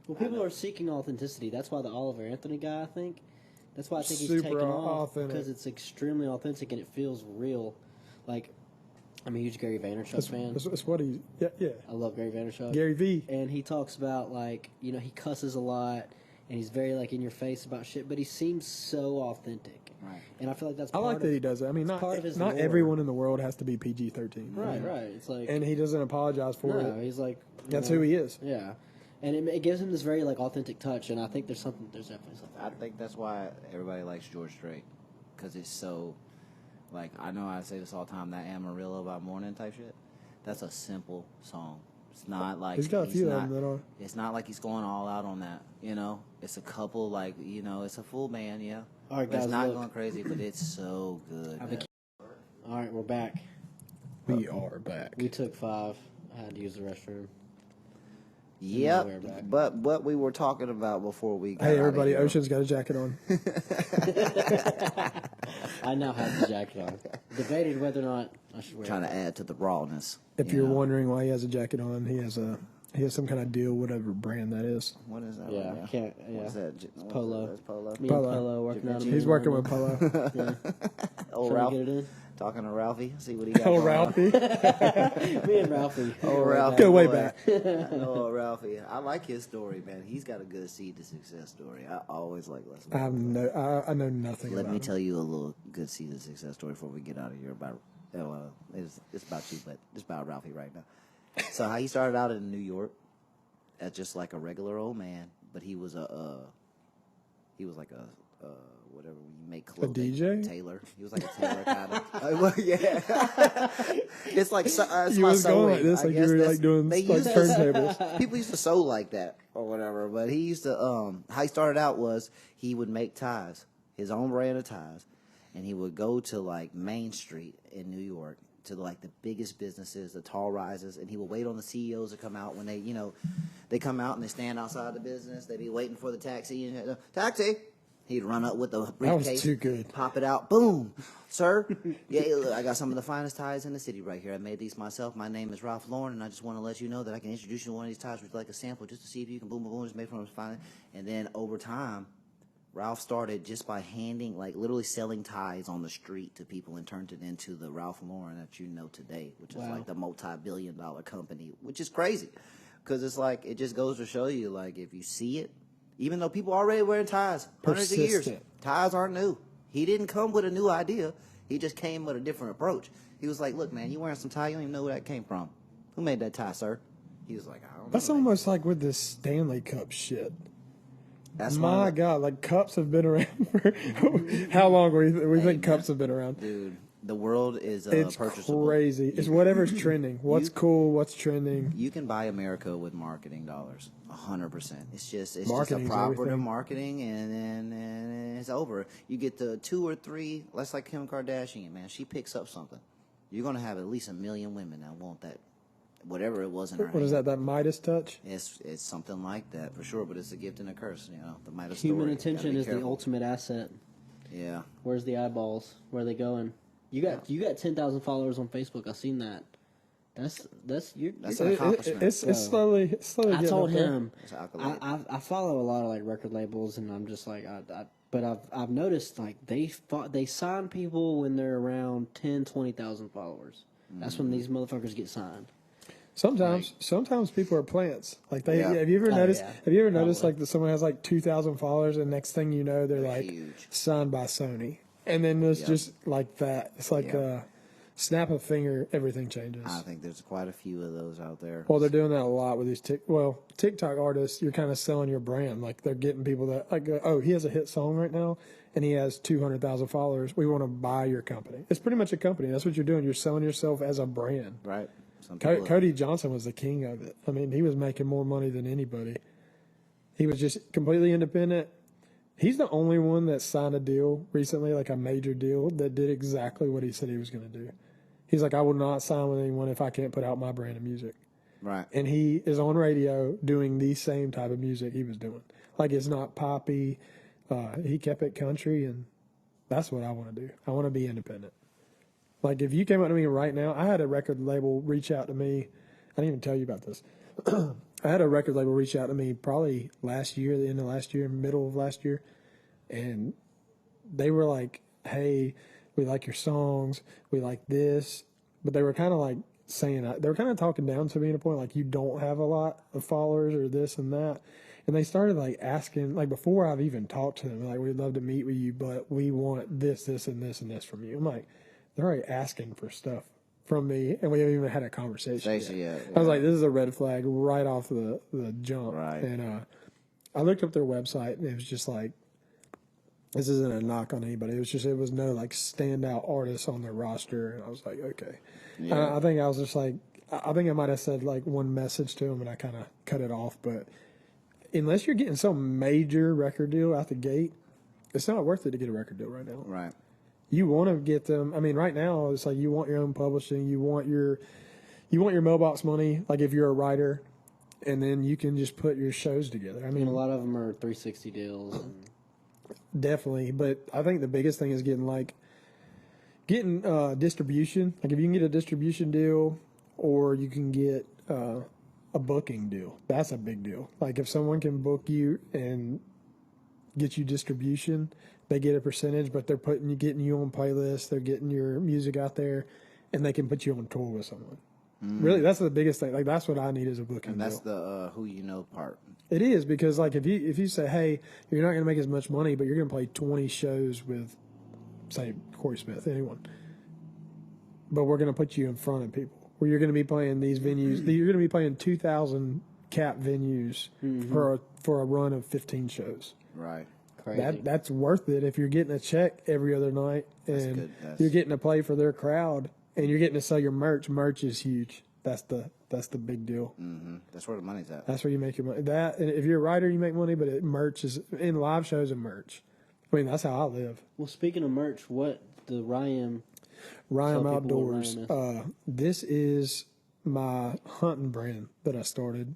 Well, people are seeking authenticity. That's why the Oliver Anthony guy, I think. That's why I think he's Super taken off authentic. because it's extremely authentic and it feels real. Like, I'm a huge Gary Vaynerchuk fan. That's what he. Yeah. I love Gary Vaynerchuk. Gary V. And he talks about like, you know, he cusses a lot and he's very like in your face about shit, but he seems so authentic. Right. And I feel like that's I part like of, that he does it. I mean, part of his not lore. everyone in the world has to be PG-13. Right. It's like, And he doesn't apologize for no, it. he's like, That's who he is. Yeah. And it gives him this very like authentic touch, and I think there's definitely something. I think that's why everybody likes George Strait, because it's so, like, I know I say this all the time, that Amarillo by Morning type shit. That's a simple song. It's not like He's got a few of them that are. It's not like he's going all out on that. You know, it's a couple like it's a full band, yeah. All right, But it's guys, not look. going crazy, but it's so good. I've been- All right, we're back. We are back. We took 5. I had to use the restroom. Yep, We're back. but what we were talking about before we got Hey, outta everybody, here- Ocean's got a jacket on. I now have the jacket on. Debated whether or not I should wear trying it. to add to the rawness. If you're wondering why he has a jacket on, he has some kind of deal, whatever brand that is. What is that? Yeah, right I now? can't. Yeah. What's that? It's Polo. That's Polo. Me Polo. and Polo working out. He's working with Polo. Yeah. Oh, Trying Ralph. to get it in. Talking to Ralphie. See what he got. Oh, going on. Ralphie. Me and Ralphie. Oh, Ralphie. Go way boy. back. I know Ralphie. I like his story, man. He's got a good seed to success story. I always like listening. I know nothing Let about me him. tell you a little good seed to success story before we get out of here. About it's about you, but it's about Ralphie right now. So how he started out in New York as just like a regular old man, but he was like a whatever you make clothing. DJ? Tailor. He was like a tailor kind of. Well, yeah. It's like it's You my was going sewing. like this, I like you guess were that's- like doing they like used to- turntables. People used to sew like that or whatever, but he used to how he started out was he would make ties, his own brand of ties, and he would go to like Main Street in New York to like the biggest businesses, the tall rises, and he would wait on the CEOs to come out when they come out and they stand outside the business. They'd be waiting for the taxi and taxi. He'd run up with a briefcase, was too good. pop it out, boom, sir. Yeah, look, I got some of the finest ties in the city right here. I made these myself. My name is Ralph Lauren, and I just want to let you know that I can introduce you to one of these ties with like a sample just to see if you can boom, boom, boom, just make from them finest. And then over time, Ralph started just by handing, like literally selling ties on the street to people and turned it into the Ralph Lauren that you know today, which is like the multi-billion-dollar company, which is crazy. Because it's like, it just goes to show you, like, if you see it, even though people are already wearing ties, hundreds of years, Persistent. ties aren't new. He didn't come with a new idea. He just came with a different approach. He was like, look, man, you wearing some tie, you don't even know where that came from. Who made that tie, sir? He was like, I don't know. That's almost like with this Stanley Cup shit. That's My why, God, like cups have been around for how long? We think cups have been around. dude, the world is It's purchasable. crazy. It's whatever's trending. What's cool? What's trending? You can buy America with marketing dollars, 100%. It's just a Marketing's proper to everything. marketing, and it's over. You get the 2 or 3. That's like Kim Kardashian, man. She picks up something. You're gonna have at least 1 million women that want that, whatever it was in her What is hand. that? That Midas touch? It's something like that for sure, but it's a gift and a curse. The Midas Human story. Gotta attention be is the careful. ultimate asset. Yeah. Where's the eyeballs? Where are they going? You got 10,000 followers on Facebook. I've seen that. That's an accomplishment. It's slowly I getting told up there. him It's accolade. I follow a lot of like record labels, and I'm just like but I've noticed like they sign people when they're around 10,000, 20,000 followers. That's when these motherfuckers get signed. Sometimes people are plants. Like they, Yeah. have you ever Oh, noticed? yeah. Have you ever noticed Probably. like that someone has like 2,000 followers, and next thing you know, they're like huge. signed by Sony, and then it's Yep. just like that. It's like Yeah. snap a finger, everything changes. I think there's quite a few of those out there. Well, they're doing that a lot with these TikTok artists. You're kind of selling your brand. Like they're getting people that like, oh, he has a hit song right now, and he has 200,000 followers. We want to buy your company. It's pretty much a company. That's what you're doing. You're selling yourself as a brand. Right. Some people Cody Johnson was the king of it. I mean, he was making more money than anybody. He was just completely independent. He's the only one that signed a deal recently, like a major deal, that did exactly what he said he was going to do. He's like, I will not sign with anyone if I can't put out my brand of music. Right. And he is on radio doing the same type of music he was doing. Like, it's not poppy. He kept it country, and that's what I want to do. I want to be independent. Like, if you came up to me right now, I had a record label reach out to me. I didn't even tell you about this. I had a record label reach out to me probably last year, the end of last year, middle of last year. And they were like, hey, we like your songs. We like this. But they were kind of like saying, they were kind of talking down to me at a point, like, you don't have a lot of followers or this and that. And they started like asking, like before I've even talked to them, like, we'd love to meet with you, but we want this, this, and this, and this from you. I'm like, they're already asking for stuff from me, and we haven't even had a conversation Stacey, yet. yeah. I was like, this is a red flag right off the jump. Right. And I looked up their website, and it was just like, this isn't a knock on anybody. It was no like standout artists on their roster, and I was like, okay. Yeah. I think I was just like, I think I might have said like one message to them, and I kind of cut it off. But unless you're getting some major record deal out the gate, it's not worth it to get a record deal right now. Right. You want to get them. I mean, right now it's like you want your own publishing. You want your mailbox money. Like if you're a writer, and then you can just put your shows together. I I mean, mean, a lot of them are 360 deals. And definitely, but I think the biggest thing is getting distribution. Like if you can get a distribution deal, or you can get a booking deal. That's a big deal. Like if someone can book you and get you distribution, they get a percentage, but they're getting you on playlists, they're getting your music out there, and they can put you on tour with someone. Really, that's the biggest thing. Like that's what I need as a booking And that's deal. the who you know part. It is, because like if you say, hey, you're not going to make as much money, but you're going to play 20 shows with, say, Corey Smith, anyone, but we're going to put you in front of people, where you're going to be playing these venues. You're going to be playing 2,000 cap venues for a run of 15 shows. Right. crazy. That's worth it if you're getting a check every other night, and good. you're getting to play for their crowd, and you're getting to sell your merch. Merch is huge. That's the big deal. Mm-hmm. That's where the money's at. That's where you make your money. That, and if you're a writer, you make money, but merch is in live shows and merch. I mean, that's how I live. Well, speaking of merch, what the Ryan Ryan Tell people what Outdoors. Ryan This is my hunting brand that I started.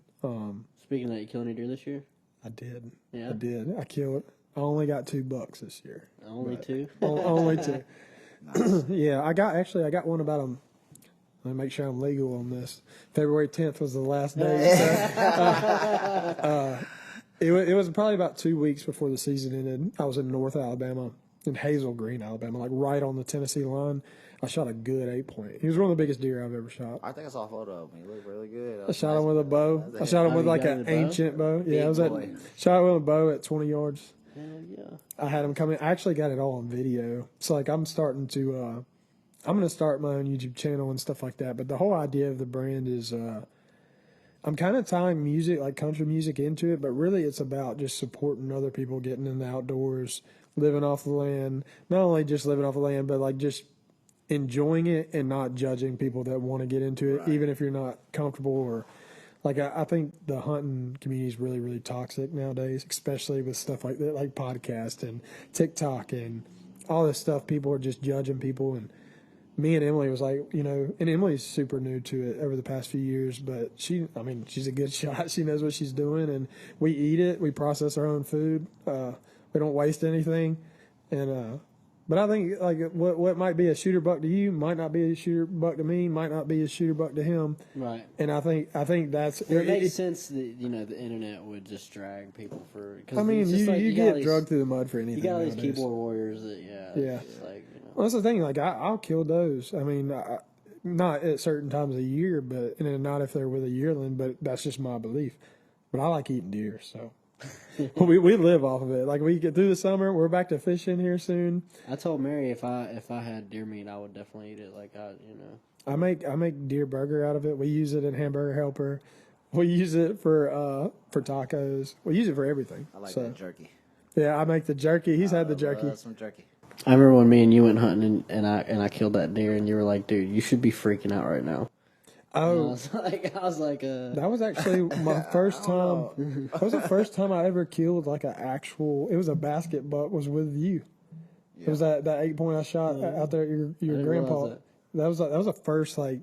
Speaking of that, you kill any deer this year? I did. Yeah? I did. I killed. I only got $2 this year. Only two? Only two. Yeah, I got one about them. Let me make sure I'm legal on this. February 10th was the last day. So, it was probably about 2 weeks before the season ended. I was in North Alabama, in Hazel Green, Alabama, like right on the Tennessee line. I shot a good 8-point. He was one of the biggest deer I've ever shot. I think I saw a photo of him. He looked really good. I shot him with a bow. I shot him with you like got an a bow? ancient bow. Yeah, Big I was boy. shot him with a bow at 20 yards. Hell yeah. I had him coming. I actually got it all on video. So like I'm starting to. I'm going to start my own YouTube channel and stuff like that. But the whole idea of the brand is I'm kind of tying music, like country music, into it. But really it's about just supporting other people getting in the outdoors, living off the land. Not only just living off the land, but like just enjoying it and not judging people that want to get into it, Right. even if you're not comfortable. Or like I think the hunting community is really, really toxic nowadays, especially with stuff like that, like podcast and TikTok and all this stuff. People are just judging people. And me and Emily was like, and Emily's super new to it over the past few years, but she's a good shot. She knows what she's doing, and we eat it. We process our own food. We don't waste anything. And, but I think like what might be a shooter buck to you might not be a shooter buck to me, might not be a shooter buck to him. Right. And I think that's, It makes sense that, the internet would just drag people for, cause I mean, it's just you got get all these- drugged through the mud for anything. You got all these nowadays. keyboard warriors that, Yeah. it's just like, Well, that's the thing. Like, I'll kill those. I mean, not at certain times of the year, but and then not if they're with a yearling. But that's just my belief. But I like eating deer, so we live off of it. Like we get through the summer, we're back to fishing here soon. I told Mary if I had deer meat, I would definitely eat it. Like I make deer burger out of it. We use it in Hamburger Helper. We use it for tacos. We use it for everything. I like that jerky. Yeah, I make the jerky. He's had the jerky. Some jerky. I remember when me and you went hunting and I killed that deer and you were like, dude, you should be freaking out right now. Oh, I was like, that was actually my first time. That was the first time I ever killed like an actual. It was a basket buck. Was with you. Yeah. It was that 8-point I shot out there at your grandpa. That was the first like.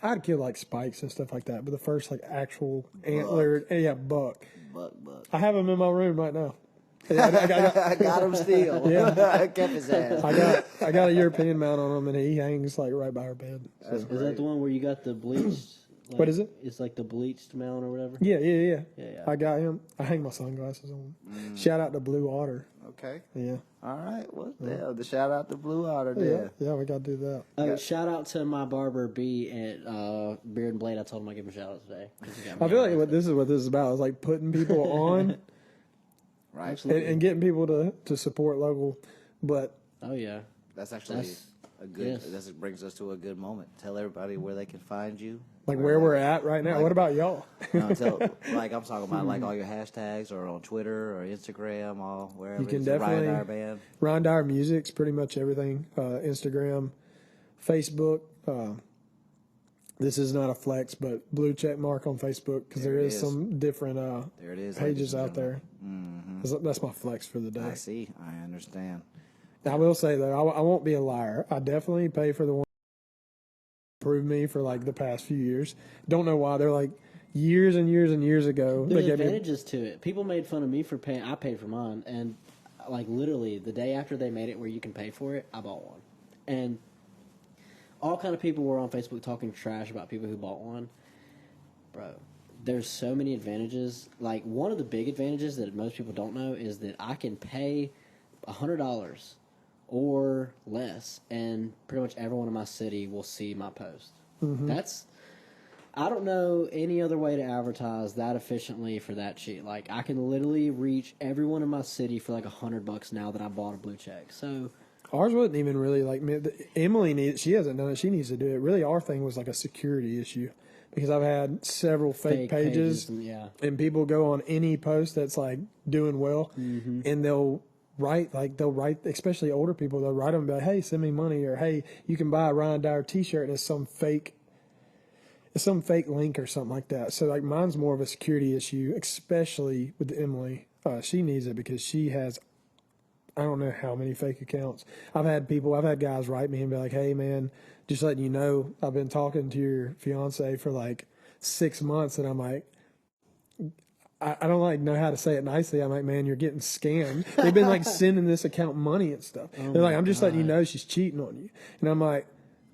I'd kill like spikes and stuff like that, but the first like actual antlered, buck. Buck. I have him in my room right now. I got him still. Yeah, I kept his ass. I got a European mount on him, and he hangs like right by our bed. So. Is that the one where you got the bleached? Like, what is it? It's like the bleached mount or whatever. Yeah. I got him. I hang my sunglasses on. Shout out to Blue Otter. Okay. Yeah. All right. Well, the shout out to Blue Otter there. Yeah, we got to do that. Shout out to my barber B at Beard and Blade. I told him I'd give him a shout out today. I feel like what this is about is like putting people on, right? And getting people to support local. But oh yeah, that's actually a good. Yes. That brings us to a good moment. Tell everybody where they can find you. Like where we're at right now. Like, what about y'all? Like I'm talking about like all your hashtags or on Twitter or Instagram, all wherever. You can definitely Ryan Dyer Band. Ryan Dyer Music's pretty much everything. Instagram, Facebook. This is not a flex, but blue check mark on Facebook because there is some different there it is, pages out there. Mm-hmm. That's my flex for the day. I see. I understand. I will say though, I won't be a liar. I definitely pay for the one. Improved me for like the past few years. Don't know why. They're like years and years and years ago. There's advantages to it. People made fun of me for paying. I paid for mine, and like literally the day after they made it where you can pay for it, I bought one. And all kind of people were on Facebook talking trash about people who bought one. Bro, there's so many advantages. Like one of the big advantages that most people don't know is that I can pay $100 or less, and pretty much everyone in my city will see my post. Mm-hmm. I don't know any other way to advertise that efficiently for that cheap. Like, I can literally reach everyone in my city for like $100 now that I bought a blue check. So ours wasn't even really like Emily she hasn't done it. She needs to do it. Really, our thing was like a security issue because I've had several fake pages and people go on any post that's like doing well, and they'll write, especially older people, they'll write them about, hey, send me money, or hey, you can buy a Ryan Dyer t-shirt, and it's some fake link or something like that. So like mine's more of a security issue, especially with Emily. She needs it because she has, I don't know how many fake accounts. I've had guys write me and be like, hey man, just letting you know, I've been talking to your fiance for like 6 months, and I'm like, I don't like know how to say it nicely. I'm like, man, you're getting scammed. They've been like sending this account money and stuff. They're like, I'm just letting you know she's cheating on you. And I'm like,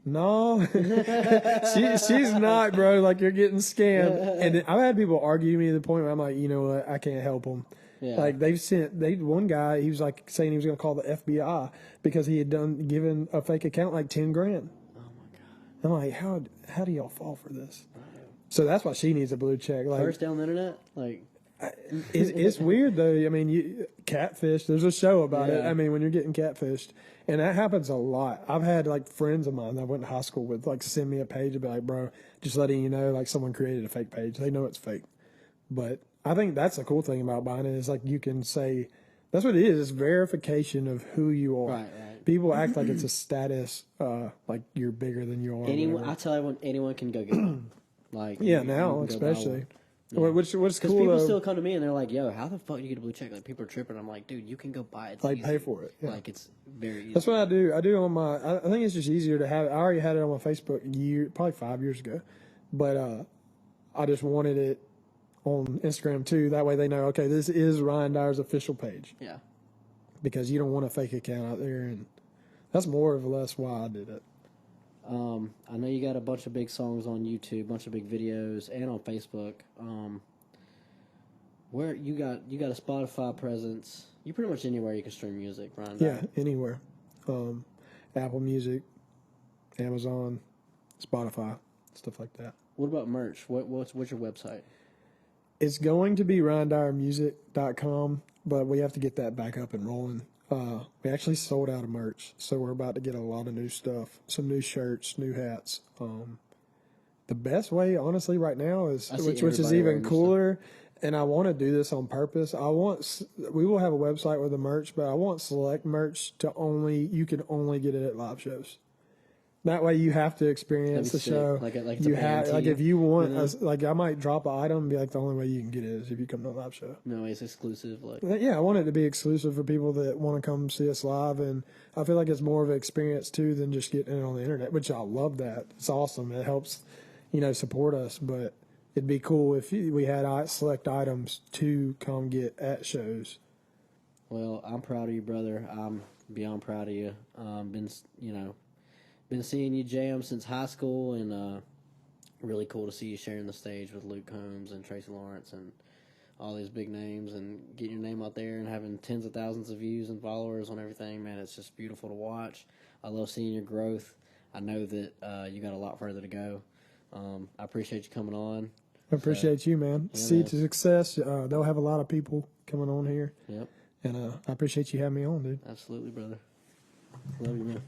no, she's not, bro. Like, you're getting scammed. And I've had people argue me to the point where I'm like, you know what, I can't help them. Yeah. Like one guy, he was like saying he was going to call the FBI because he had given a fake account like $10,000. Oh my God. I'm like, how do y'all fall for this? So that's why she needs a blue check. Like, first down the internet, like. It's weird though. I mean, catfish. There's a show about it. I mean, when you're getting catfished, and that happens a lot. I've had like friends of mine that I went to high school with, like, send me a page and be like, "Bro, just letting you know, like, someone created a fake page. They know it's fake." But I think that's the cool thing about buying it is like you can say, that's what it is. It's verification of who you are. Right. People act like it's a status, like you're bigger than you are. I tell everyone, anyone can go get one. Like now especially. Yeah. What's cool because people still come to me and they're like, "Yo, how the fuck do you get a blue check?" Like, people are tripping. I'm like, "Dude, you can go buy it. It's like easy. Pay for it. Yeah. Like, it's very easy." That's what I do. I do on my. I think it's just easier to have it. I already had it on my Facebook probably 5 years ago, but I just wanted it on Instagram too. That way they know, okay, this is Ryan Dyer's official page. Yeah. Because you don't want a fake account out there, and that's more or less why I did it. I know you got a bunch of big songs on YouTube, a bunch of big videos, and on Facebook. Where you got a Spotify presence? You pretty much anywhere you can stream music, Ryan. Yeah, anywhere. Apple Music, Amazon, Spotify, stuff like that. What about merch? What's your website? It's going to be RyanDyerMusic.com, but we have to get that back up and rolling. We actually sold out of merch, so we're about to get a lot of new stuff, some new shirts, new hats. The best way, honestly, right now is, which is even cooler, and I want to do this on purpose. We will have a website with the merch, but I want select merch you can only get it at live shows. That way, you have to experience the show. Like you have, like if you want, like I might drop an item and be like, the only way you can get it is if you come to a live show. No, it's exclusive. Yeah, I want it to be exclusive for people that want to come see us live, and I feel like it's more of an experience too than just getting it on the internet. Which I love that. It's awesome. It helps, support us. But it'd be cool if we had select items to come get at shows. Well, I'm proud of you, brother. I'm beyond proud of you. Been seeing you jam since high school, and really cool to see you sharing the stage with Luke Combs and Tracy Lawrence and all these big names, and getting your name out there and having tens of thousands of views and followers on everything, man. It's just beautiful to watch. I love seeing your growth. I know that you got a lot further to go. I appreciate you coming on. I appreciate you, man. Yeah, See to success. They'll have a lot of people coming on here. Yep. And I appreciate you having me on, dude. Absolutely, brother. Love you, man.